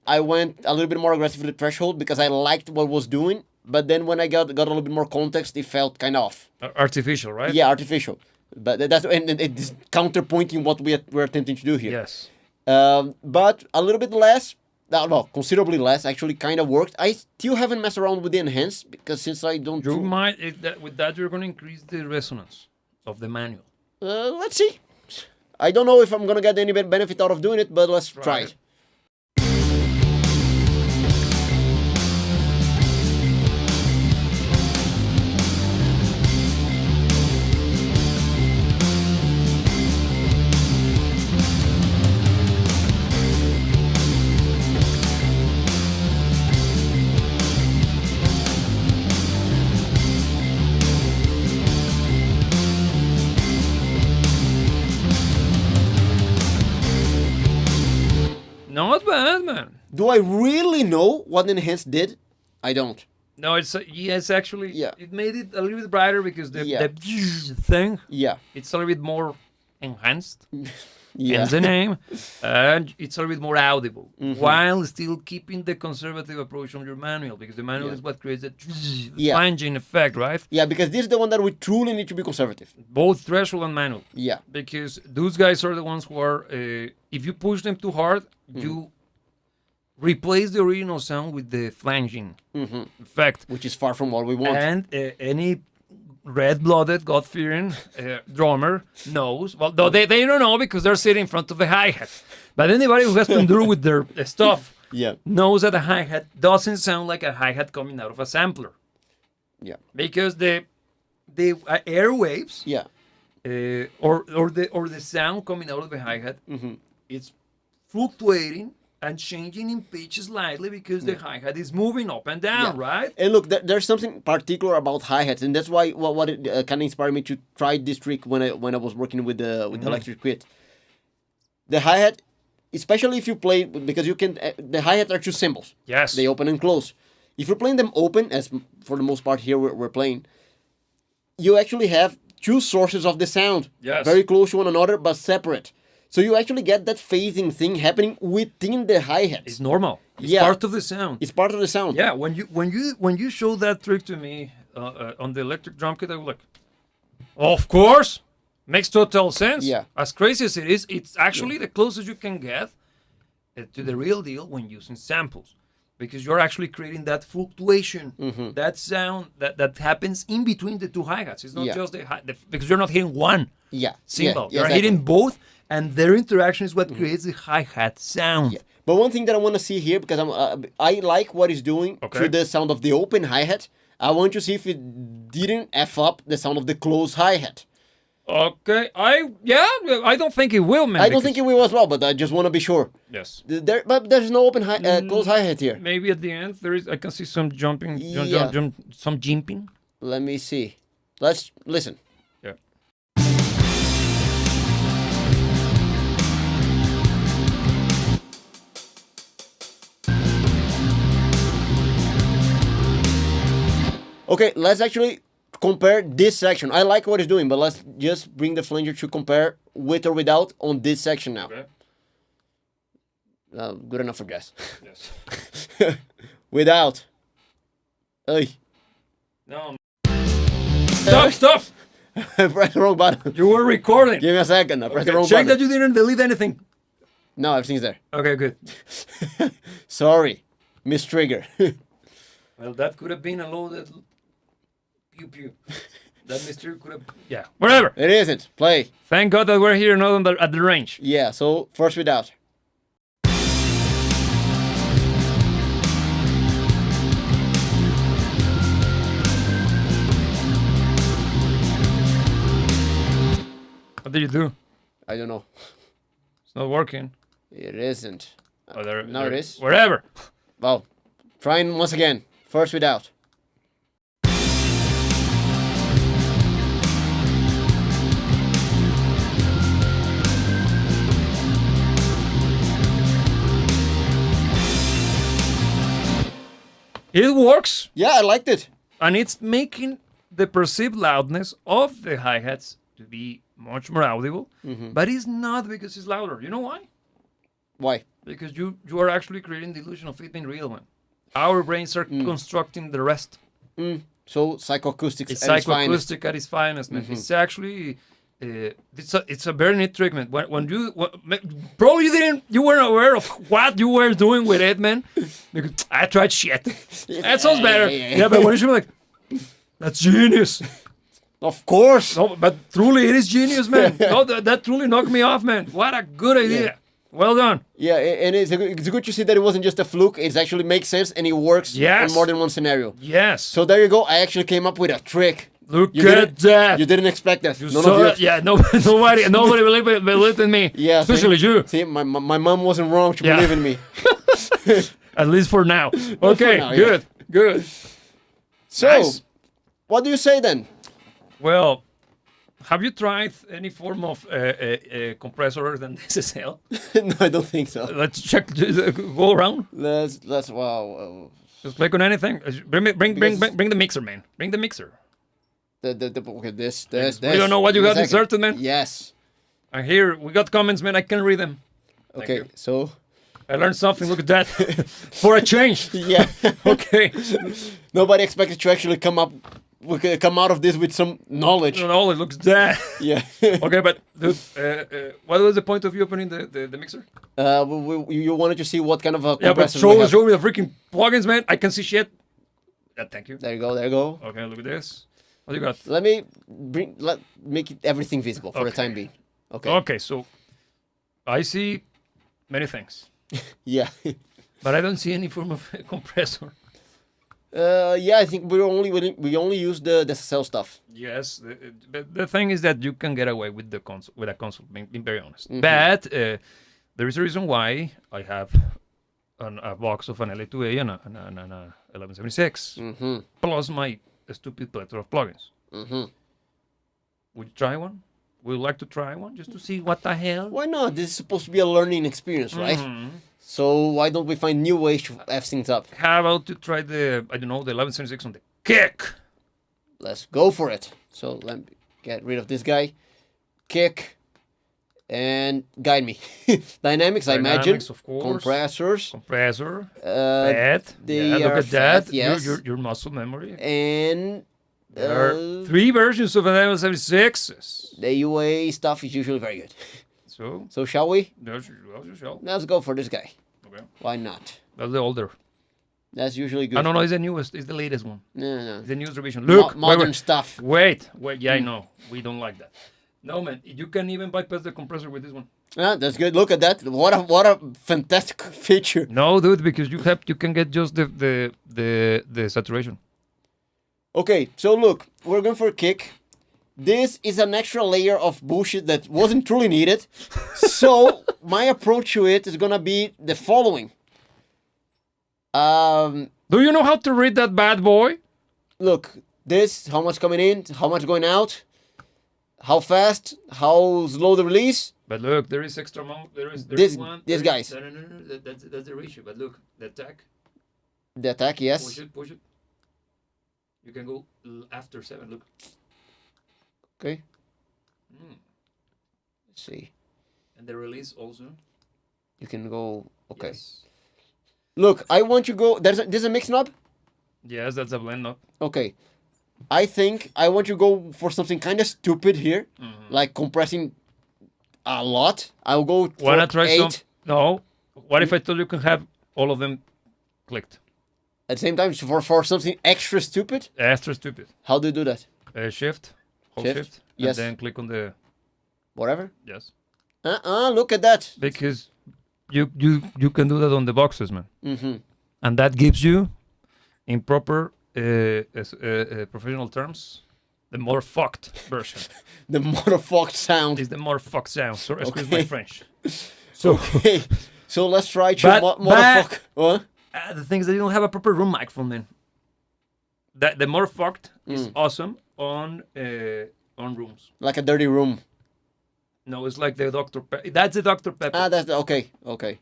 I went a little bit more aggressive with the threshold because I liked what was doing. But then when I got a little bit more context, it felt kind of off. Artificial, right? Yeah, artificial. But that's and it's counterpointing what we're attempting to do here. Yes. But a little bit less. Well, considerably less. Actually, kind of worked. I still haven't messed around with the enhance because since I don't. You might with that you're going to increase the resonance of the manual. Let's see. I don't know if I'm gonna get any benefit out of doing it, but let's try it. Not bad, man. Do I really know what enhance did? I don't. No, yes, actually, Yeah. It made it a little bit brighter because the thing, Yeah. it's a little bit more enhanced. Yeah. Hence the name, and it's a little bit more audible, while still keeping the conservative approach on your manual, because the manual is what creates that flanging effect, right? Yeah, because this is the one that we truly need to be conservative. Both threshold and manual. Yeah. Because those guys are the ones who are, if you push them too hard, you replace the original sound with the flanging effect. Which is far from what we want. And any red-blooded, God-fearing drummer knows. Well, though they don't know because they're sitting in front of the hi-hat. But anybody who has to endure with their stuff knows that a hi-hat doesn't sound like a hi-hat coming out of a sampler. Yeah. Because the airwaves, or the sound coming out of the hi-hat, it's fluctuating and changing in pitch slightly because the hi-hat is moving up and down, right? And look, there's something particular about hi-hats, and that's why what it kind of inspired me to try this trick when I was working with the electric quit. The hi-hat, especially if you play, because you can, the hi-hats are two cymbals. Yes. They open and close. If you're playing them open, as for the most part here we're playing, you actually have two sources of the sound. Yes. Very close to one another, but separate. So you actually get that phasing thing happening within the hi-hats. It's normal. It's part of the sound. It's part of the sound. Yeah, when you showed that trick to me on the electric drum kit, I was like, of course, makes total sense. Yeah. As crazy as it is, it's actually the closest you can get to the real deal when using samples, because you're actually creating that fluctuation, that sound that happens in between the two hi-hats. It's not just because you're not hitting one cymbal. You're hitting both. And their interaction is what creates the hi-hat sound. Yeah. But one thing that I want to see here, because I like what it's doing to the sound of the open hi-hat, I want to see if it didn't F up the sound of the closed hi-hat. Okay, I don't think it will, man. I don't think it will as well, but I just want to be sure. Yes. But there's no open closed hi-hat here. Maybe at the end I can see some jumping, some jimping. Let me see. Let's listen. Yeah. Okay, let's actually compare this section. I like what it's doing, but let's just bring the flanger to compare with or without on this section now. Okay. Good enough for Jess. Yes. Without. Ay. No. Stop! I pressed the wrong button. You were recording. Give me a second. I pressed the wrong Check button. that you didn't delete anything. No, everything's there. Okay, good. Sorry. Miss Trigger. Well, that could have been a loaded pew pew. That mystery could have... Yeah, whatever. It isn't. Play. Thank God that we're here, not at the range. Yeah, so first without. What did you do? I don't know. It's not working. It isn't. Oh, Now it is. Wherever. Well, trying once again. First without. It works. Yeah, I liked it. And it's making the perceived loudness of the hi-hats to be much more audible. But it's not because it's louder. You know why? Why? Because you are actually creating the illusion of it being real, man. Our brains are constructing the rest. So psychoacoustics It's at its finest. psychoacoustic at its finest, man. It's actually it's a very neat trick, man. Probably you weren't aware of what you were doing with it, man. Because I tried shit. That sounds better. Yeah, but when you should be like, that's genius. Of course. No, but truly, it is genius, man. No, that truly knocked me off, man. What a good idea. Yeah. Well done. Yeah, and it's good to see that it wasn't just a fluke. It actually makes sense and it works in more than one scenario. Yes. So there you go. I actually came up with a trick. Look at that. You didn't expect that. You saw it? Yeah, nobody believed in me. Yeah, especially you. See, my mom wasn't wrong to believe in me. At least for now. Okay, now, good. So, nice. What do you say then? Well, have you tried any form of compressor other than SSL? No, I don't think so. Let's check. Go around. Let's wow. Just click on anything. Bring the mixer, man. Bring the mixer. Okay, this. We don't know what you got inserted, man. Yes. And here we got comments, man. I can read them. Okay, so I learned something. Look at that. For a change. Yeah. Okay. Nobody expected to actually come out of this with some knowledge. No, it looks that. Yeah. Okay, but dude, what was the point of you opening the mixer? You wanted to see what kind of a but compressor show me the freaking plugins, man. I can see shit. Yeah, thank you. There you go. Okay, look at this. What do you got? Let make everything visible for the time being. Okay. Okay, so I see many things. Yeah. But I don't see any form of compressor. Yeah, I think we only use the SSL stuff. Yes, the thing is that you can get away with a console, being very honest. But there is a reason why I have a box of an LA2A and a 1176, plus my stupid plethora of plugins. Would you try one? Would you like to try one just to see what the hell? Why not? This is supposed to be a learning experience, right? So why don't we find new ways to F things up? How about to try the 1176 on the kick? Let's go for it. So let me get rid of this guy. Kick. And guide me. Dynamics, I imagine. Of course. Compressor. Fat. Look at that. Yes. Your muscle memory. And there are 3 versions of an M76. The UA stuff is usually very good. So shall we? Yes, you shall. Let's go for this guy. Okay. Why not? That's the older. That's usually good. No, it's the newest. It's the latest one. No. It's the newest revision. Look, modern stuff. Wait. Yeah, I know. We don't like that. No, man. You can even bypass the compressor with this one. Yeah, that's good. Look at that. What a fantastic feature. No, dude, because you can get just the saturation. Okay, so look, we're going for a kick. This is an extra layer of bullshit that wasn't truly needed. So my approach to it is gonna be the following. Do you know how to read that bad boy? Look, this, how much coming in, how much going out, how fast, how slow the release. But look, there is extra amount. This guys. No, that's the ratio. But look, the attack. The attack, yes. Push it. You can go after 7. Look. Okay. Let's see. And the release also. You can go. Okay. Yes. Look, I want you to go. There's a mix knob. Yes, that's a blend knob. Okay. I think I want you to go for something kind of stupid here, like compressing a lot. I'll go for Wanna try 8. some? No. What if I told you can have all of them clicked? At the same time, for something extra stupid? Extra stupid. How do you do that? Shift. Hold shift. Yes. And then click on the... Whatever? Yes. Look at that. Because you can do that on the boxes, man. And that gives you, in proper professional terms, the more fucked version. The more fucked sound. Is the more fucked sound. Sorry, excuse my French. Okay. So let's try to but What? The thing is that you don't have a proper room microphone, man. The more fucked is awesome on rooms. Like a dirty room. No, it's like the Dr. Pepper. That's the Dr. Pepper. That's okay.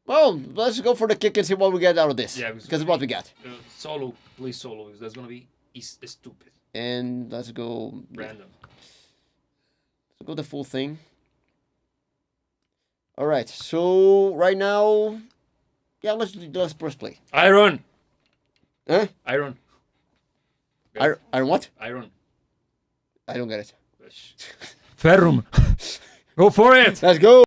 Well, let's go for the kick and see what we get out of this. Yeah, because what we got. Solo, please solo, because that's gonna be stupid. And let's go random. Let's go the full thing. All right. So right now, yeah, let's press play. Iron. Huh? Iron. Iron what? Iron. I don't get it. Ferrum. Go for it. Let's go.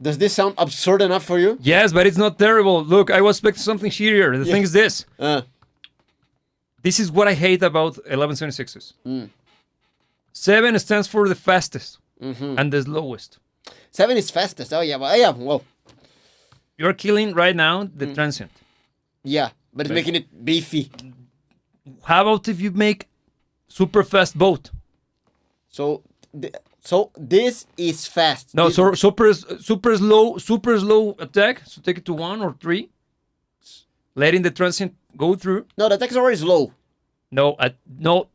Does this sound absurd enough for you? Yes, but it's not terrible. Look, I was expecting something shittier. The thing is this. This is what I hate about 1176s. 7 stands for the fastest and the slowest. 7 is fastest. Oh yeah, well. You're killing right now the transient. Yeah, but it's making it beefy. How about if you make super fast boat? So this is fast. No, This- so super slow attack. So take it to 1 or 3, letting the transient go through. No, the attack is already slow. No,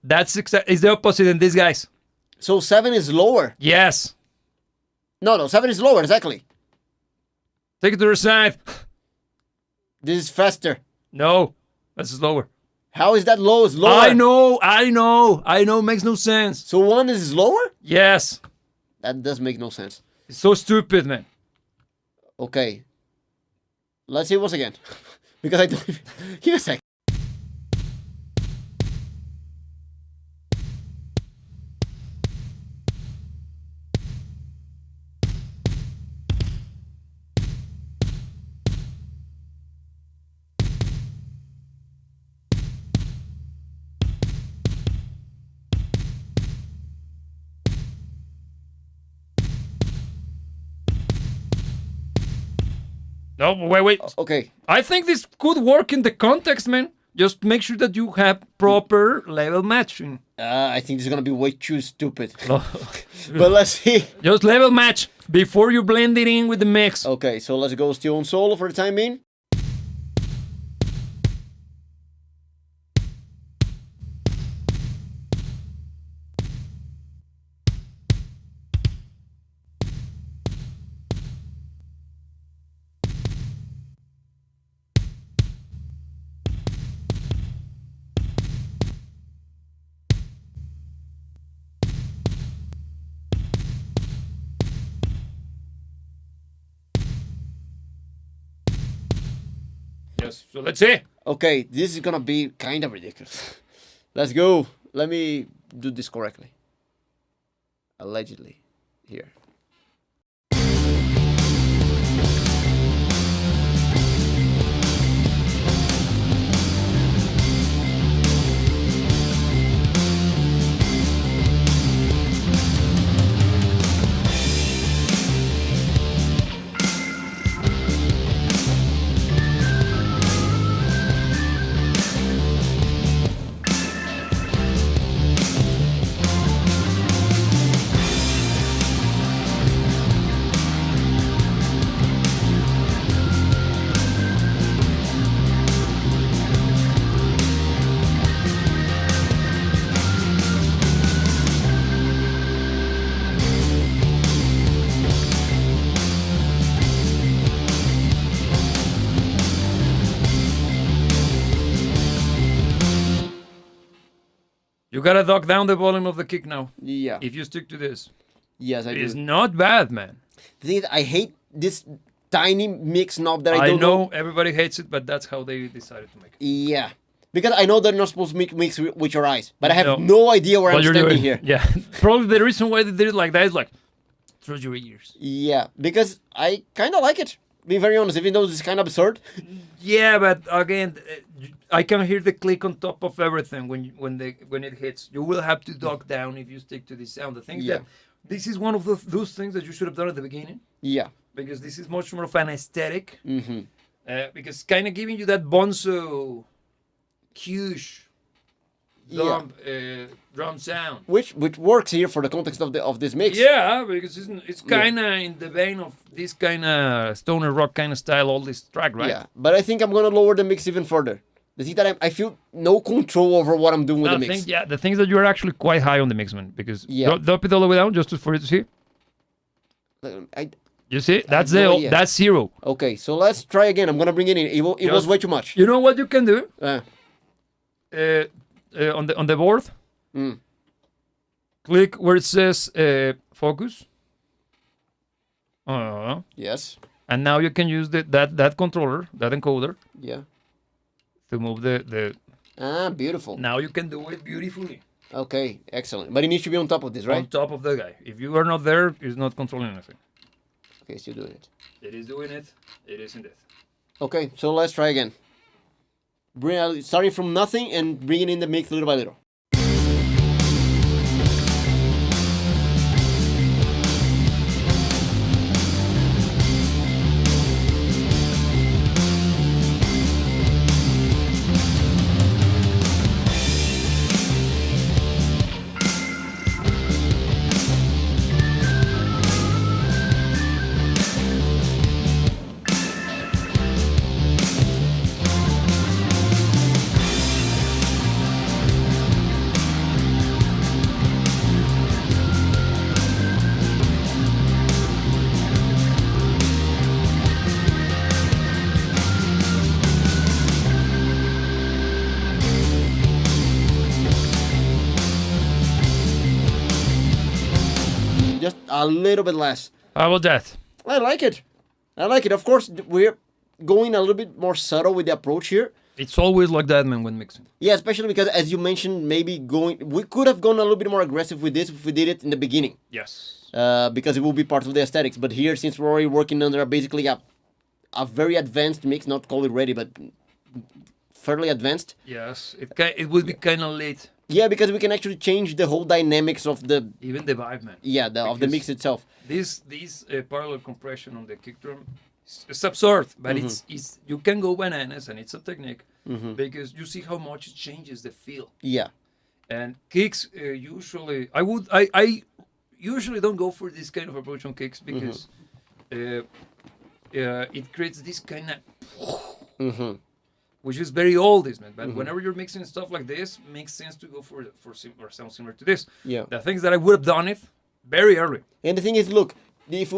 that's is the opposite in these guys. So 7 is lower. Yes, No, 7 is lower, exactly. take it to the side. This is faster. No, that's slower. How is that low? It's lower. I know. Makes no sense. So 1 is lower? Yes, That does make no sense. it's so stupid, man. Okay. Let's see once again. Because I don't... Give me a sec. No, wait. Okay. I think this could work in the context, man. Just make sure that you have proper level matching. I think this is gonna be way too stupid. No. But let's see. Just level match before you blend it in with the mix. Okay, so let's go still on solo for the time being. Yes, so let's see. Okay, this is gonna be kind of ridiculous. Let's go. Let me do this correctly. Allegedly. Here. You gotta knock down the volume of the kick now. Yeah. If you stick to this. Yes, I It's do. not bad, man. The thing is, I hate this tiny mix knob that I I don't know everybody hates it, but that's how they decided to make it. Yeah. Because I know they're not supposed to mix with your eyes. But I have No. no idea where What I'm you're standing doing. here. Yeah. Probably the reason why they did it like that is like through your ears. Yeah. Because I kind of like it. being very honest, even though it's kind of absurd. Yeah, but again, I can hear the click on top of everything when it hits. You will have to duck down if you stick to this sound. The thing that this is one of those things that you should have done at the beginning. Yeah. Because this is much more of an aesthetic. Because kind of giving you that bonzo, huge drum sound, which works here for the context of this mix. Yeah, because it's kind of in the vein of this kind of stoner rock kind of style. All this track, right? Yeah, but I think I'm gonna lower the mix even further. The thing that I feel no control over what I'm doing with the mix. The thing is that you're actually quite high on the mix, man. Because drop it all the way down just for you to see. You see, that's that's 0. Okay, so let's try again. I'm gonna bring it in. It was way too much. You know what you can do? On the board, click where it says focus. Yes. And now you can use that controller, that encoder. Yeah. To move the. Beautiful. Now you can do it beautifully. Okay, excellent. But it needs to be on top of this, right? On top of the guy. If you are not there, it's not controlling anything. Okay, still doing it. It is doing it. It isn't it. Okay, so let's try again. Starting from nothing and bringing in the mix little by little. Just a little bit less. How about that? I like it. Of course, we're going a little bit more subtle with the approach here. It's always like that, man, when mixing. Yeah, especially because, as you mentioned, we could have gone a little bit more aggressive with this if we did it in the beginning. Yes. Because it will be part of the aesthetics. But here, since we're already working under basically a very advanced mix, not call it ready, but fairly advanced. Yes, it will be kind of late. Yeah, because we can actually change the whole dynamics of even the vibe, man. Yeah, of the mix itself. This parallel compression on the kick drum, it's absurd, but it's you can go bananas, and it's a technique because you see how much it changes the feel. Yeah. And kicks usually, I usually don't go for this kind of approach on kicks because it creates this kind of. Which is very old, isn't it? But whenever you're mixing stuff like this, makes sense to go for sound similar to this. Yeah. The things that I would have done it very early. And the thing is, look, if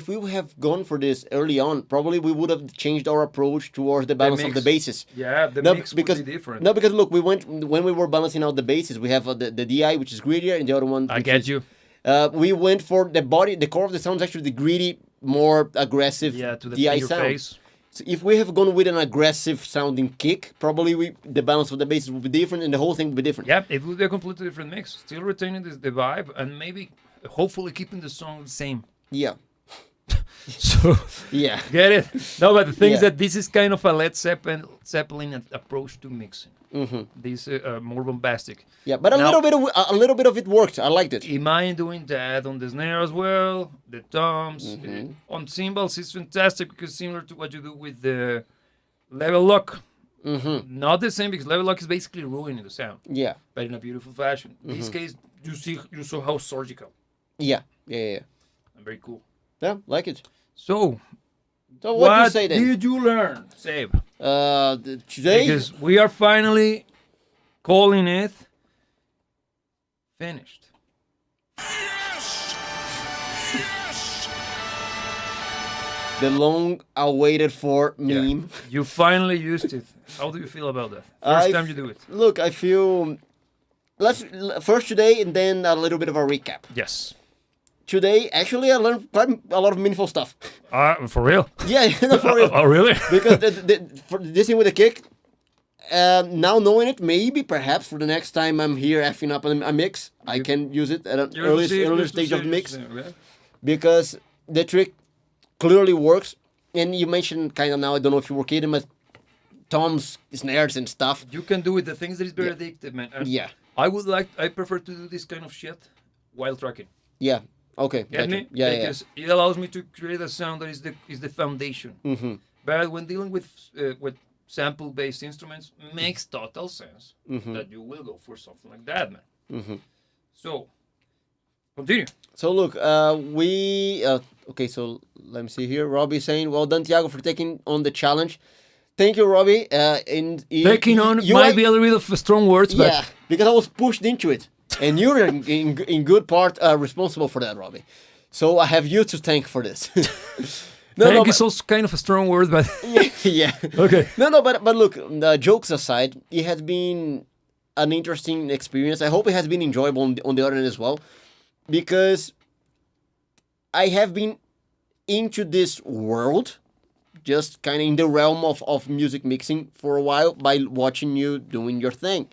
we have gone for this early on, probably we would have changed our approach towards the balance of the basses. Yeah, mix would be different. No, because look, when we were balancing out the basses, we have the DI, which is greedier, and the other one. I get you. We went for the core of the sound is actually the greedy, more aggressive to the DI sound. face. So if we have gone with an aggressive sounding kick, probably the balance of the basses would be different and the whole thing would be different. Yeah, it would be a completely different mix. Still retaining the vibe and maybe, hopefully, keeping the song the same. Yeah. So, yeah. Get it? No, but the thing is that this is kind of a Led Zeppelin approach to mixing. This more bombastic. Yeah, but a little bit of it worked. I liked it. Imagine doing that on the snare as well, the toms. On cymbals, it's fantastic because similar to what you do with the level lock. Not the same because level lock is basically ruining the sound. Yeah. But in a beautiful fashion. In this case, you saw how surgical. Yeah. And very cool. Yeah, like it. So what do you say then? Did you learn, Save? Today? Because we are finally calling it finished. Yes! Yes! The long-awaited for meme. Yeah. You finally used it. How do you feel about that? First time you do it. Look, I feel... Let's first today and then a little bit of a recap. Yes. Today, actually, I learned quite a lot of meaningful stuff. For real? Yeah, for real. Oh, really? Because for this thing with the kick, now knowing it, maybe, perhaps, for the next time I'm here effing up a mix, I can use it at an early stage of the mix. Because the trick clearly works. and you mentioned kind of now, I don't know if you were kidding, but toms, snares, and stuff. You can do it. The things that is very addictive, man. And Yeah. I prefer to do this kind of shit while tracking. Yeah. Okay. Get me? Yeah, Because it allows me to create a sound that is the foundation. Mm-hmm. But when dealing with sample-based instruments, makes total sense that you will go for something like that, man. Mm-hmm. So, continue. So look, okay, so let me see here. Robbie saying, well done, Thiago, for taking on the challenge. Thank you, Robbie. Taking on might be a little bit of strong words, but... Yeah, because I was pushed into it. And you're in good part responsible for that, Robbie. So I have you to thank for this. Thank is also kind of a strong word, but... yeah. Okay. No, but look, jokes aside, it has been an interesting experience. I hope it has been enjoyable on the other end as well. Because I have been into this world, just kind of in the realm of music mixing for a while by watching you doing your thing.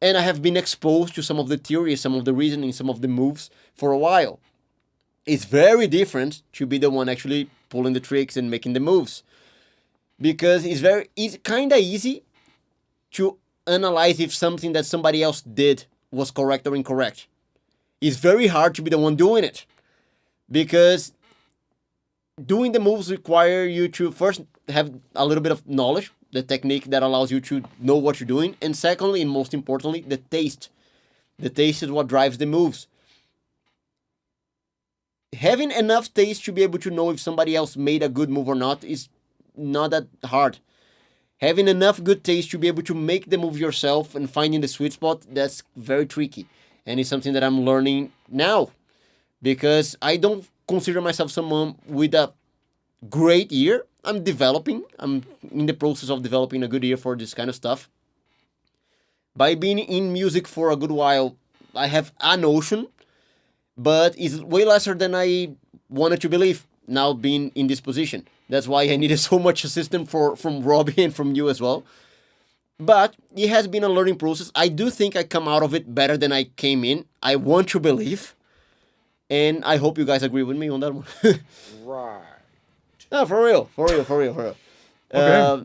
And I have been exposed to some of the theories, some of the reasoning, some of the moves for a while. It's very different to be the one actually pulling the tricks and making the moves. Because it's kind of easy to analyze if something that somebody else did was correct or incorrect. It's very hard to be the one doing it. Because doing the moves require you to first have a little bit of knowledge, the technique that allows you to know what you're doing. And secondly, and most importantly, the taste. The taste is what drives the moves. Having enough taste to be able to know if somebody else made a good move or not is not that hard. Having enough good taste to be able to make the move yourself and finding the sweet spot, that's very tricky. And it's something that I'm learning now. Because I don't consider myself someone with a great ear. I'm developing. I'm in the process of developing a good ear for this kind of stuff. By being in music for a good while, I have a notion, but it's way lesser than I wanted to believe now being in this position. That's why I needed so much assistance from Robbie and from you as well. But it has been a learning process. I do think I come out of it better than I came in. I want to believe. And I hope you guys agree with me on that one. Right. No, for real. Okay,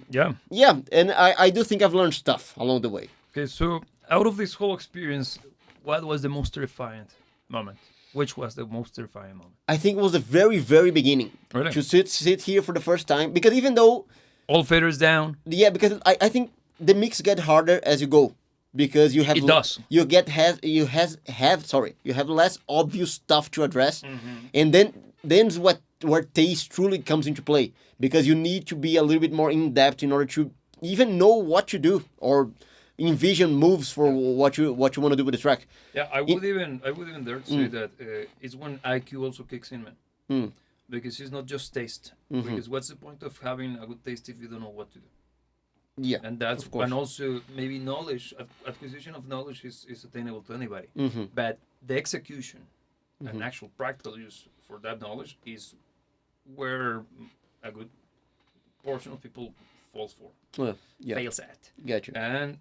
yeah. Yeah, and I do think I've learned stuff along the way. Okay, so out of this whole experience, what was the most terrifying moment? Which was the most terrifying moment? I think it was the very, very beginning. Really? To sit here for the first time. Because even though... All faders down. Yeah, because I think the mix get harder as you go. Because you have... It does. You have less obvious stuff to address. And then's where taste truly comes into play. Because you need to be a little bit more in-depth in order to even know what to do. Or envision moves for what you want to do with the track. Yeah, I would even dare to say that it's when IQ also kicks in, man. Because it's not just taste. Because what's the point of having a good taste if you don't know what to do? Yeah, and that's of course. And also maybe knowledge, acquisition of knowledge is attainable to anybody. But the execution and actual practical use for that knowledge is where a good portion of people falls for. Fails at. Gotcha. And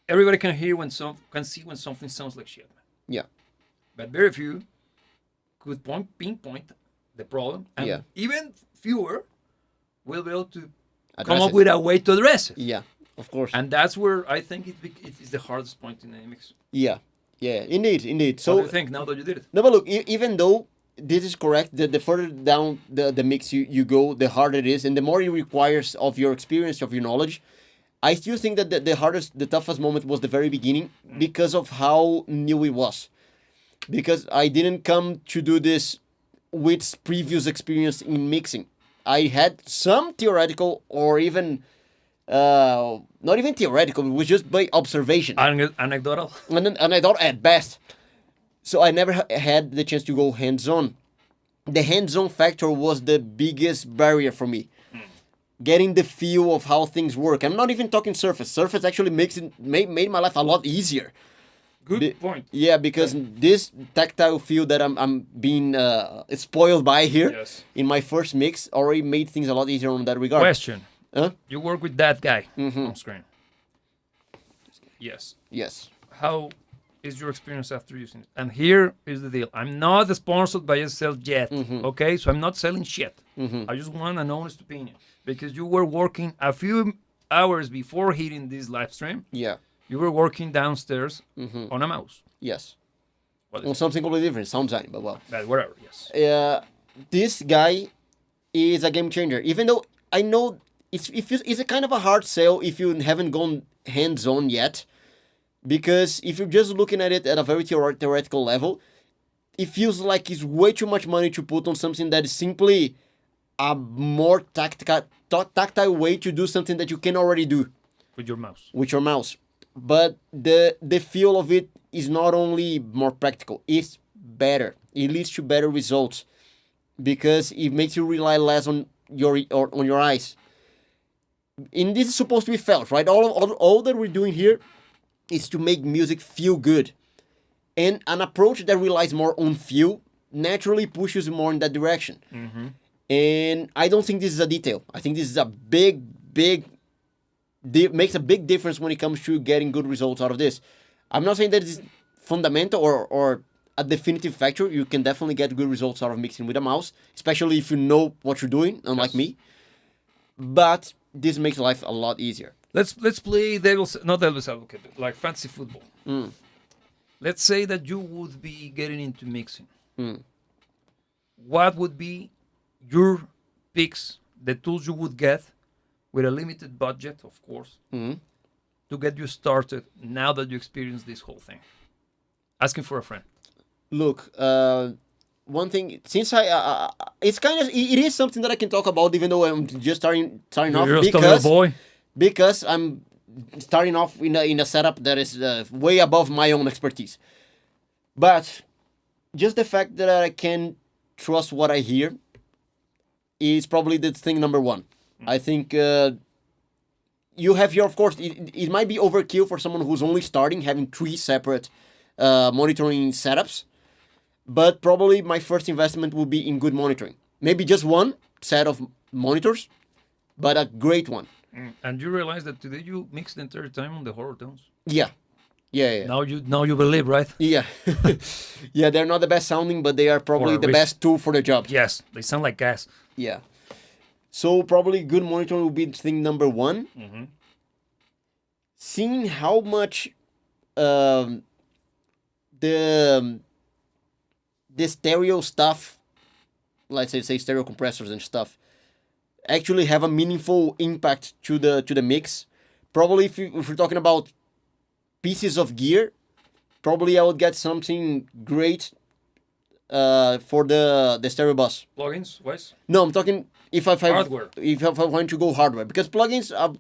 everybody can hear can see when something sounds like shit, man. Yeah. But very few could pinpoint the problem, and even fewer will be able to come up with a way to address it. Yeah, of course. And that's where I think it is the hardest point in the mix. Yeah, indeed. So what do you think now that you did it? No, but look, even though this is correct, the further down the mix you go, the harder it is, and the more it requires of your experience, of your knowledge. I still think that the toughest moment was the very beginning because of how new it was. Because I didn't come to do this with previous experience in mixing. I had some theoretical or even, not even theoretical, it was just by observation. Anecdotal? Anecdotal at best. So I never had the chance to go hands-on. The hands-on factor was the biggest barrier for me. Getting the feel of how things work. I'm not even talking Surface. Surface actually made my life a lot easier. Good point. Yeah, because this tactile feel that I'm being spoiled by here in my first mix already made things a lot easier on that regard. Question. You work with that guy on screen. Yes. Yes. How is your experience after using it. And here is the deal. I'm not sponsored by yourself yet, okay? So I'm not selling shit. I just want an honest opinion. Because you were working a few hours before hitting this live stream. Yeah. You were working downstairs on a mouse. Yes. On something completely different, sound design, but well. But whatever, yes. This guy is a game changer. Even though I know it's a kind of a hard sell if you haven't gone hands-on yet. Because if you're just looking at it at a very theoretical level, it feels like it's way too much money to put on something that is simply a more tactile way to do something that you can already do. With your mouse. With your mouse. But the feel of it is not only more practical, it's better. It leads to better results because it makes you rely less on your eyes. And this is supposed to be felt, right? All that we're doing here is to make music feel good. And an approach that relies more on feel naturally pushes more in that direction. And I don't think this is a detail. I think this is a makes a big difference when it comes to getting good results out of this. I'm not saying that it's fundamental or a definitive factor. You can definitely get good results out of mixing with a mouse, especially if you know what you're doing, unlike me. But this makes life a lot easier. Let's play not devil's advocate, like fantasy football. Let's say that you would be getting into mixing. What would be your picks, the tools you would get with a limited budget, of course, to get you started now that you experience this whole thing? Asking for a friend. Look, one thing, since it is something that I can talk about, even though I'm just starting off. You're still a little boy. Because I'm starting off in a setup that is way above my own expertise. But just the fact that I can trust what I hear is probably the thing number one. I think you have here, of course, it might be overkill for someone who's only starting, having 3 separate monitoring setups. But probably my first investment will be in good monitoring. Maybe just one set of monitors, but a great one. And you realize that today you mix the entire time on the horror tones? Yeah. Now you believe, right? Yeah. Yeah, they're not the best sounding, but they are probably the best tool for the job. Yes, they sound like gas. Yeah. So probably good monitoring will be thing number one. Seeing how much the stereo stuff, let's say stereo compressors and stuff, actually have a meaningful impact to the mix. Probably if we're talking about pieces of gear, probably I would get something great for the stereo bus. Plugins wise? No, I'm talking hardware. If I want to go hardware, because plugins are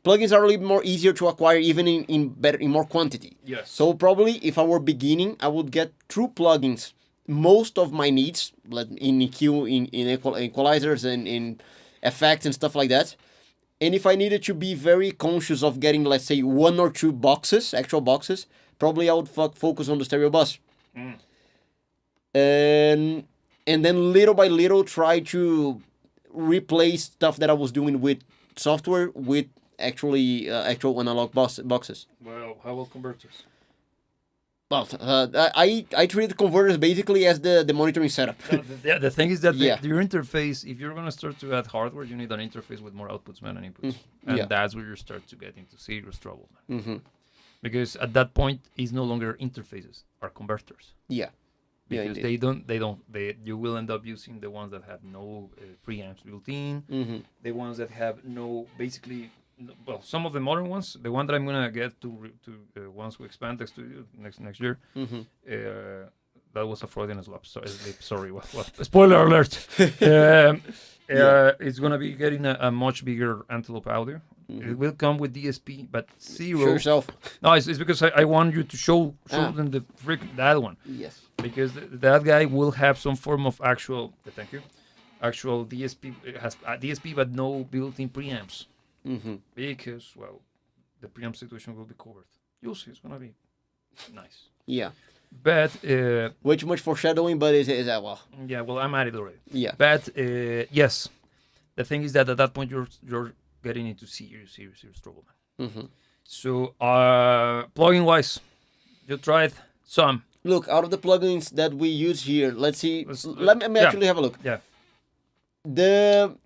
a little bit more easier to acquire, even in more quantity. Yes. So probably if I were beginning, I would get through plugins most of my needs, like in EQ, in equalizers and in effects and stuff like that. And if I needed to be very conscious of getting, let's say, 1 or 2 actual boxes, probably I would focus on the stereo bus. And then little by little try to replace stuff that I was doing with software with actual analog boxes. Well, how about converters? Well, I treat converters basically as the monitoring setup. The thing is that your interface, if you're going to start to add hardware, you need an interface with more outputs than inputs. And that's where you start to get into serious trouble. Because at that point, it's no longer interfaces, are converters. Yeah. Because you will end up using the ones that have no preamps built in, the ones that have basically, some of the modern ones, the one that I'm gonna get to once we expand the studio next year, that was a Freudian slip. Sorry, spoiler alert. It's gonna be getting a much bigger Antelope audio. It will come with DSP, but zero. Show yourself. No, it's because I want you to show them that one. Yes. Because that guy will have some form of actual DSP. It has a DSP, but no built-in preamps. Because, the preamp situation will be covered. You'll see, it's gonna be nice. Yeah. But way too much foreshadowing, but is that well? Yeah, well, I'm at it already. Yeah. But yes, the thing is that at that point you're getting into serious trouble. So plugin wise, You tried some. Look, out of the plugins that we use here, let's see. Let me actually have a look. Yeah. The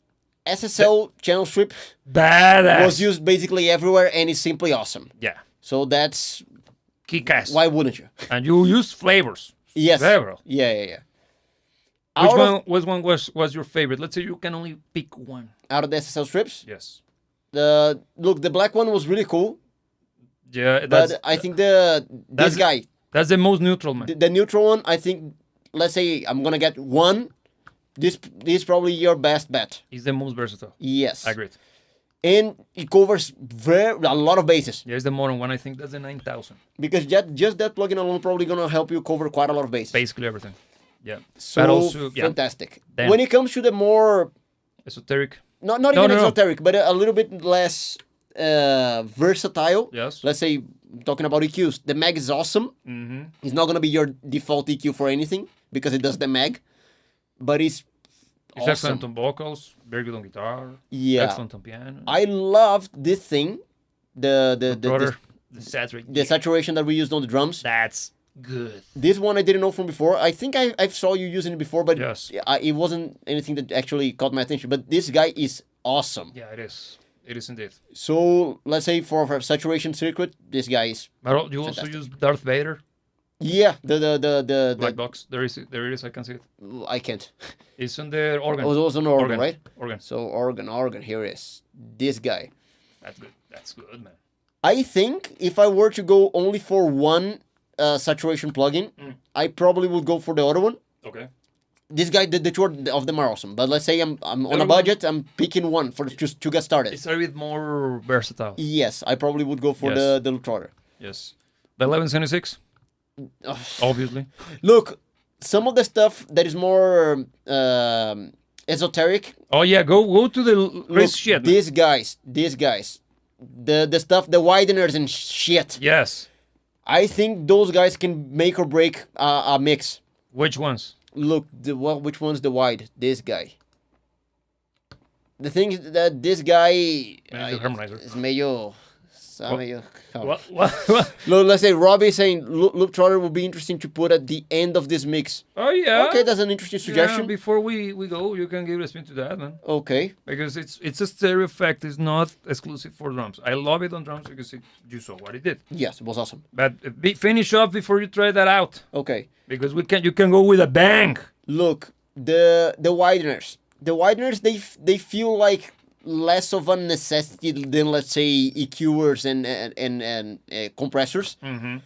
SSL channel strip Badass. was used basically everywhere, and it's simply awesome. Yeah. So that's Kick-ass. why wouldn't you? And you used flavors. Yes. Several. Yeah. Which one was your favorite? Let's say you can only pick one. Out of the SSL strips, Yes. the black one was really cool, Yeah, but I think this guy, that's the most neutral, man. the neutral one, I think, let's say I'm gonna get one. This is probably your best bet. It's the most versatile. Yes. Agreed. And it covers a lot of bases. Yeah, it's the modern one. I think that's the 9000. Because just that plugin alone probably gonna help you cover quite a lot of bases. Basically everything. Yeah. So But also, yeah, fantastic. Damn. When it comes to the more, esoteric. not even esoteric, but a little bit less versatile. Yes. Let's say talking about EQs, the mag is awesome. Mm-hmm. It's not gonna be your default EQ for anything because it does the mag, but it's awesome. Excellent on vocals, very good on guitar. Yeah. Excellent on piano. I loved this thing, the saturation that we used on the drums. That's good. This one I didn't know from before. I think I saw you using it before, but Yes. it wasn't anything that actually caught my attention. But this guy is awesome. Yeah, it is. It is indeed. So let's say for a saturation circuit, this guy is. But you also use Darth Vader. Yeah, the Black box. There it is. I can see it. I can't. It's on the organ. It was on organ, right? Organ. So organ. Here it is. This guy. That's good. That's good, man. I think if I were to go only for one saturation plugin, I probably would go for the other one. Okay. This guy, the two of them are awesome. But let's say I'm on a budget, I'm picking one for just to get started. It's a bit more versatile. Yes, I probably would go for Yes. the Loop Trotter. Yes. The 1176. Obviously. Look, some of the stuff that is more esoteric. Oh yeah, go to the crazy shit. Man. These guys, the stuff, the wideners and shit. Yes. I think those guys can make or break a mix. Which ones? Look, which one's the wide? This guy. The thing is that this guy is medio. What? Look, let's say Robbie is saying Loop Trotter would be interesting to put at the end of this mix. Oh yeah. Okay, that's an interesting suggestion. Yeah, before we go, you can give a spin to that, man. Okay. Because it's a stereo effect. It's not exclusive for drums. I love it on drums because you saw what it did. Yes, it was awesome. But finish up before you try that out. Okay. Because you can go with a bang. Look, the wideners. The wideners they feel like less of a necessity than, let's say, EQers and compressors. Mm-hmm.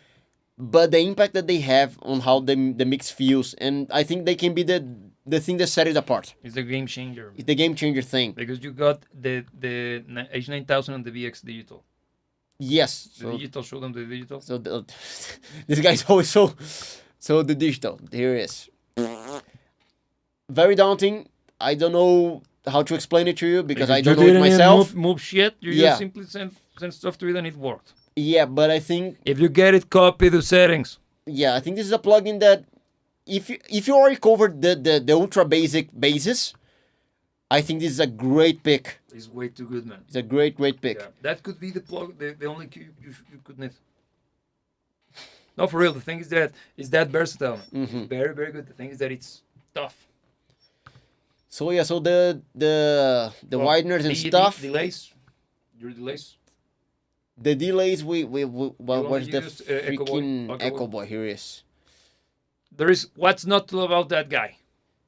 But the impact that they have on how the mix feels, and I think they can be the thing that set it apart. It's a game changer. It's the game changer thing. Because you got the H9000 and the VX digital. Yes. The digital, show them the digital. So this guy's always so the digital. Here it is. Very daunting. I don't know how to explain it to you because I don't know it myself. Move shit. You just simply send stuff to it and it worked. Yeah, but I think if you get it, copy the settings. Yeah, I think this is a plugin that if you already covered the ultra basic basis, I think this is a great pick. It's way too good, man. It's a great pick. Yeah, that could be the only cue you could need. No, for real. The thing is that it's that versatile. Mm-hmm. Very, very good. The thing is that it's tough. So yeah, so the wideners and stuff. Delays. Your delays. The delays where's the freaking Echo Boy? Here he is. There is what's not to love about that guy.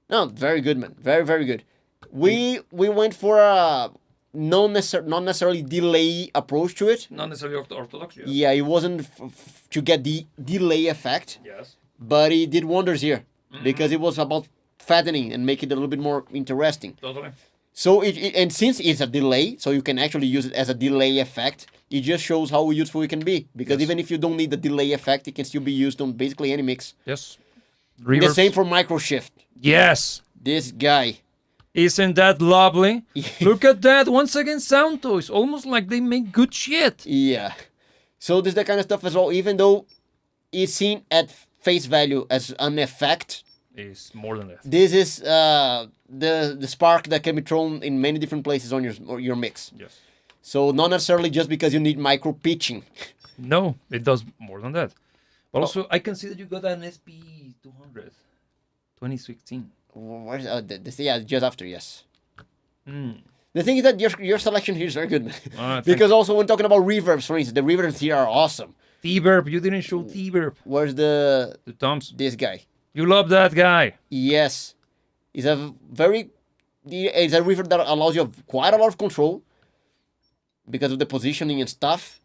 No, very good, man. Very, very good. We went for a not necessarily delay approach to it. Not necessarily orthodox. Yes. Yeah, it wasn't to get the delay effect. Yes. But it did wonders here because it was about fattening and make it a little bit more interesting. Totally. So and since it's a delay, so you can actually use it as a delay effect. It just shows how useful it can be because even if you don't need the delay effect, it can still be used on basically any mix. Yes. Reverbs. The same for micro shift. Yes. This guy. Isn't that lovely? Look at that. Once again, sound toys. Almost like they make good shit. Yeah. So this is the kind of stuff as well, even though it's seen at face value as an effect. It's more than that. This is the spark that can be thrown in many different places on your mix. Yes. So not necessarily just because you need micro pitching. No, it does more than that. But also, I can see that you got an SP 200, 2016. Where's yeah, just after, yes. Mm. The thing is that your selection here is very good, man. Thank Because you. also when talking about reverbs, for instance, the reverbs here are awesome. T-Burp, you didn't show T-Burp. Where's The toms. this guy? You love that guy. Yes, it's a reverb that allows you quite a lot of control because of the positioning and stuff.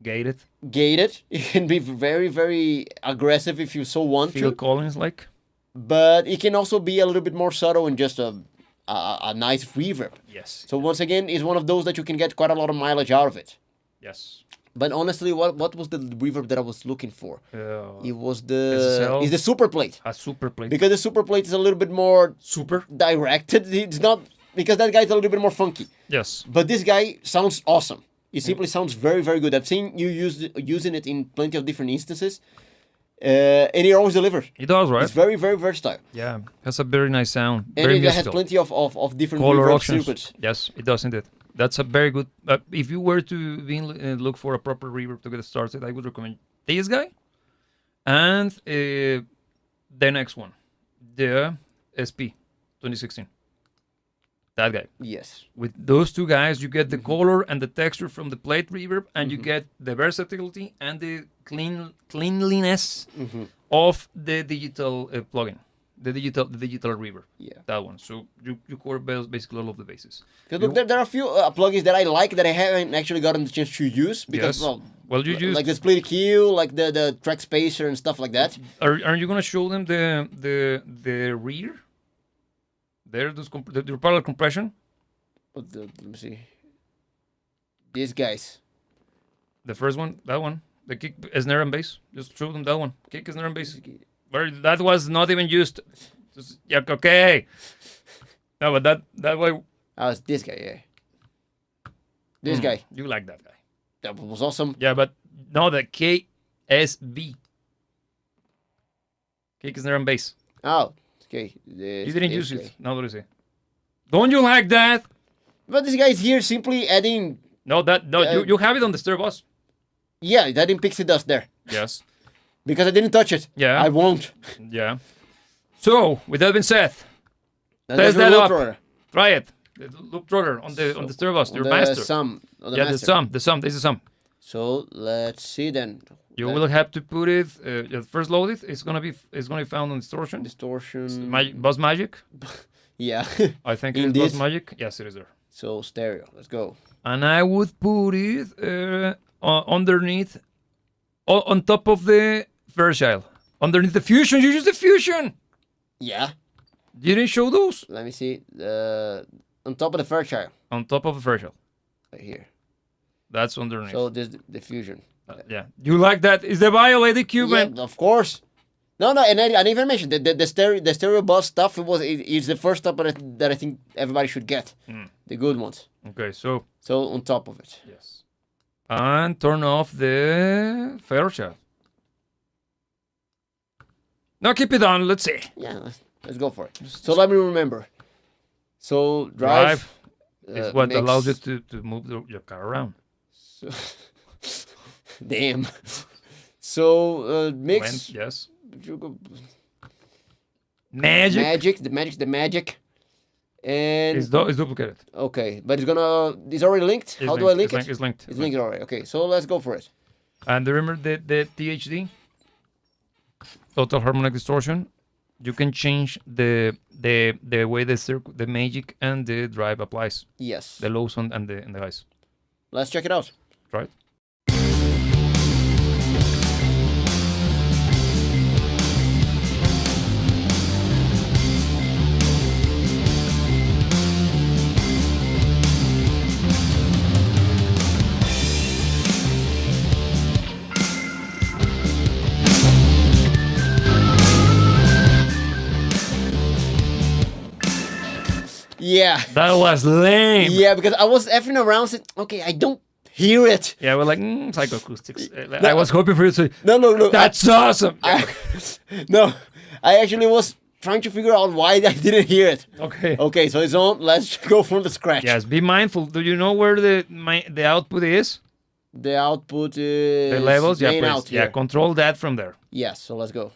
Gated. Gated, it can be very, very aggressive if you so want Phil to, Collins like. but it can also be a little bit more subtle and just a nice reverb. Yes. So once again, it's one of those that you can get quite a lot of mileage out of it. Yes. But honestly, what was the reverb that I was looking for? It was SSL? the super plate. A super plate. Because the super plate is a little bit more Super. directed. It's not because that guy's a little bit more funky. Yes. But this guy sounds awesome. It simply sounds very, very good. I've seen you using it in plenty of different instances, and it always delivers. It does, right? It's very, very versatile. Yeah. Has a very nice sound. And Very it has musical. plenty of different Color reverb options. circuits. Yes, it does indeed. That's a very good. If you were to look for a proper reverb to get started, I would recommend this guy and the next one, the SP 2016. That guy. Yes. With those two guys, you get the color and the texture from the plate reverb, and you get the versatility and the cleanliness of the digital plugin, the digital reverb. Yeah. That one. So you cover basically all of the bases. Because look, there are a few plugins that I like that I haven't actually gotten the chance to use because Yes. Well, you used. like the split EQ, like the track spacer and stuff like that. Are you gonna show them the rear? There, the parallel compression. Let me see. These guys. The first one, that one. The kick, snare and bass. Just show them that one. Kick, snare and bass. Where that was not even used. Just, yeah, okay. No, but that way. Oh, it's this guy, yeah. This guy. You like that guy. That was awesome. Yeah, but no, the KSB. Kick, snare and bass. Oh, okay. You didn't use it. Now what is it? Don't you like that? But this guy is here simply adding. No, you have it on the stereo bus. Yeah, that in pixie dust there. Yes. Because I didn't touch it. Yeah. I won't. Yeah. So, with that being said, That's test the that loop up. roller. Try it. The loop roller on the stereo bus, your The master. sum. On the Yeah, master. the sum. This is the sum. So let's see then. You will have to put it. First load it. It's gonna be found on distortion. Distortion. Buzz Magic. Yeah. I think it's Indeed. Buzz Magic. Yes, it is there. So stereo. Let's go. And I would put it underneath, on top of the Fairchild. Underneath the Fusion. You use the Fusion. Yeah. You didn't show those. Let me see. On top of the Fairchild. On top of the Fairchild. Right here. That's underneath. So this the fusion. Yeah. You like that? Is the violated Cuban? Yeah, of course. No, and I didn't even mention the stereo bus stuff. It's the first stuff that I think everybody should get. The good ones. Okay, so On top of it. yes, and turn off the Fairchild. Now keep it on. Let's see. Yeah, let's go for it. So let me remember. So drive is what mix. allows you to move your car around. So, damn. So mix. Yes. Magic. The magic. And It's duplicated. okay, but it's already linked. How do I link it? It's linked. It's linked already. Okay, so let's go for it. And remember the THD, total harmonic distortion. You can change the way the magic and the drive applies. Yes. The lows and the highs. Let's check it out. Right. Yeah. That was lame. Yeah, because I was effing around saying, okay, I don't hear it. Yeah, we're like psychoacoustics. I was hoping for you to say, No. that's awesome. No, I actually was trying to figure out why I didn't hear it. Okay. Okay, so it's on. Let's go from the scratch. Yes, be mindful. Do you know where the output is? The output is the levels. Yeah, main please. out here. Control that from there. Yes, so let's go.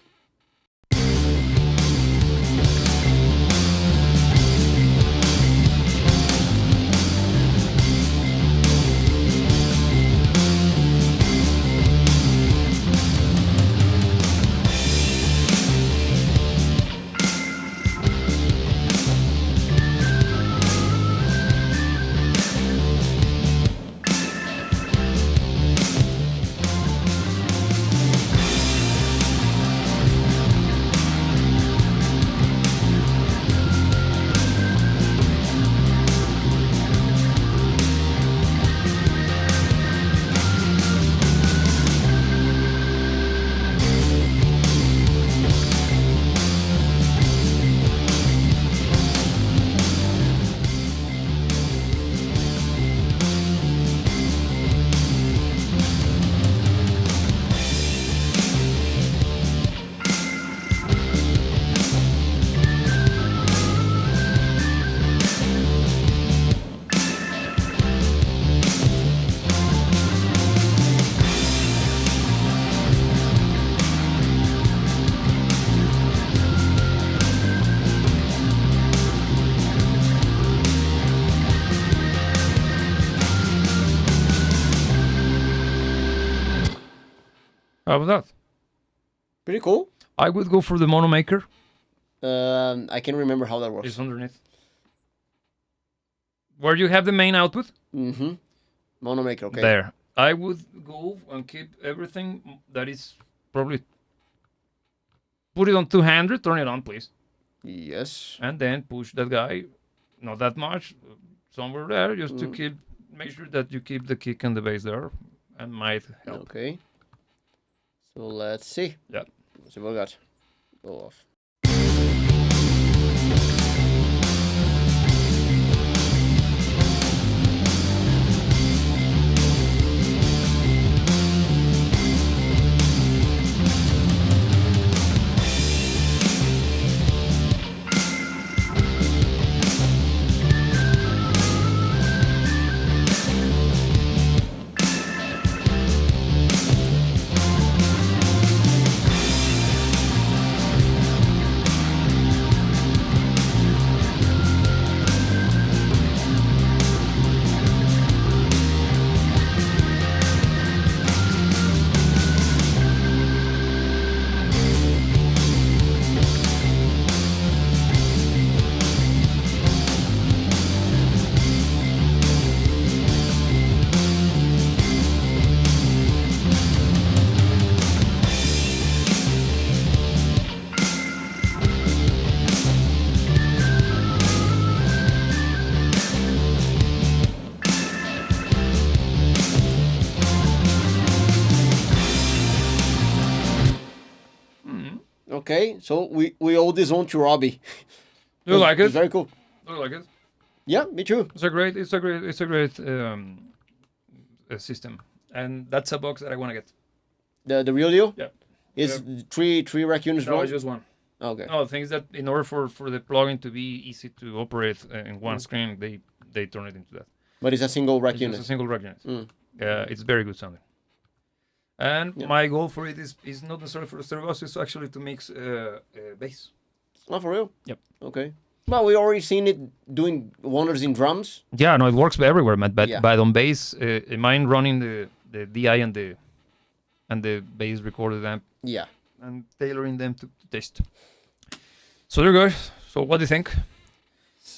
How about that? Pretty cool. I would go for the mono maker. I can't remember how that works. It's underneath. Where you have the main output? Mm-hmm. Mono maker, okay. There. I would go and keep everything that is probably... Put it on 200, turn it on, please. Yes. And then push that guy, not that much, somewhere there, just to keep... Make sure that you keep the kick and the bass there, and might help. Okay. So let's see. Yeah. Let's see what we got. Go off. Okay, so we owe this on to Robbie. Do you like it? It's very cool. Do you like it? Yeah, me too. It's a great system, and that's a box that I want to get. The real deal? Yeah. Is three rack units No, wrong? it's just one. Okay. No, the thing is that in order for the plugin to be easy to operate in one screen, they turn it into that. But it's a single rack It's unit. just a single rack unit. It's very good sounding. And my goal for it is not necessarily for the stereo bus, it's actually to mix bass. Oh, for real? Yep. Okay. Well, we already seen it doing wonders in drums. Yeah, no, it works everywhere, man. But Yeah. but on bass, mine running the DI and the bass recorded amp Yeah. and tailoring them to taste. So there you go. So what do you think?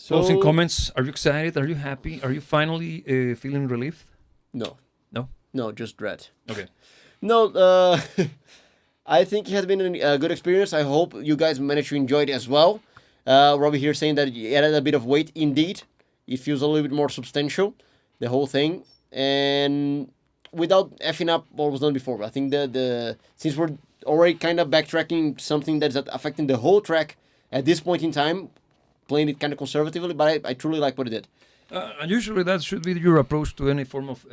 Closing comments. Are you excited? Are you happy? Are you finally feeling relief? No. No? No, just dread. Okay. No, I think it has been a good experience. I hope you guys managed to enjoy it as well. Robbie here saying that it added a bit of weight. Indeed, it feels a little bit more substantial, the whole thing, and without effing up what was done before. I think the since we're already kind of backtracking something that's affecting the whole track at this point in time, playing it kind of conservatively, but I truly like what it did. And usually that should be your approach to any form of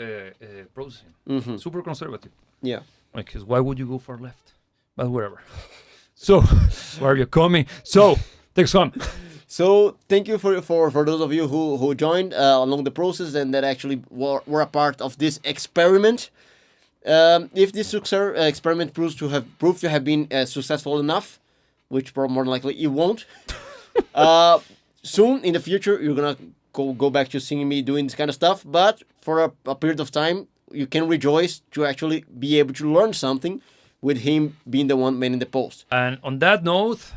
processing. Mm-hmm. Super conservative. Yeah. Like, 'cause why would you go far left? But whatever. So, where are you coming? So, next one. So thank you for those of you who joined along the process and that actually were a part of this experiment. If this experiment proved to have been successful enough, which probably more than likely it won't, soon in the future you're gonna go back to seeing me doing this kind of stuff. But for a period of time, you can rejoice to actually be able to learn something with him being the one making the post. And on that note,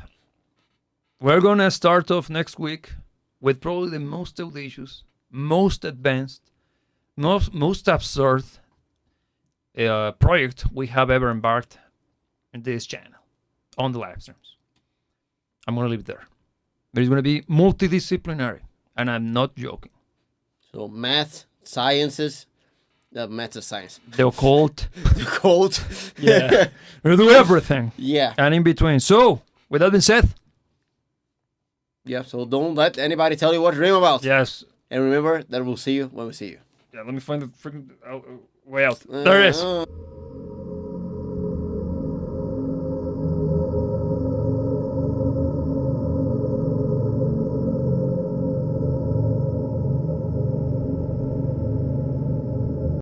we're gonna start off next week with probably the most audacious, most advanced, most absurd project we have ever embarked in this channel on the live streams. I'm gonna leave it there. But it's gonna be multidisciplinary, and I'm not joking. So math, sciences, math and science, the occult, the occult. Yeah, we'll do everything. Yeah, and in between. So, with that being said, yeah. So don't let anybody tell you what to dream about. Yes, and remember that we'll see you when we see you. Yeah, let me find the freaking way out. There it is.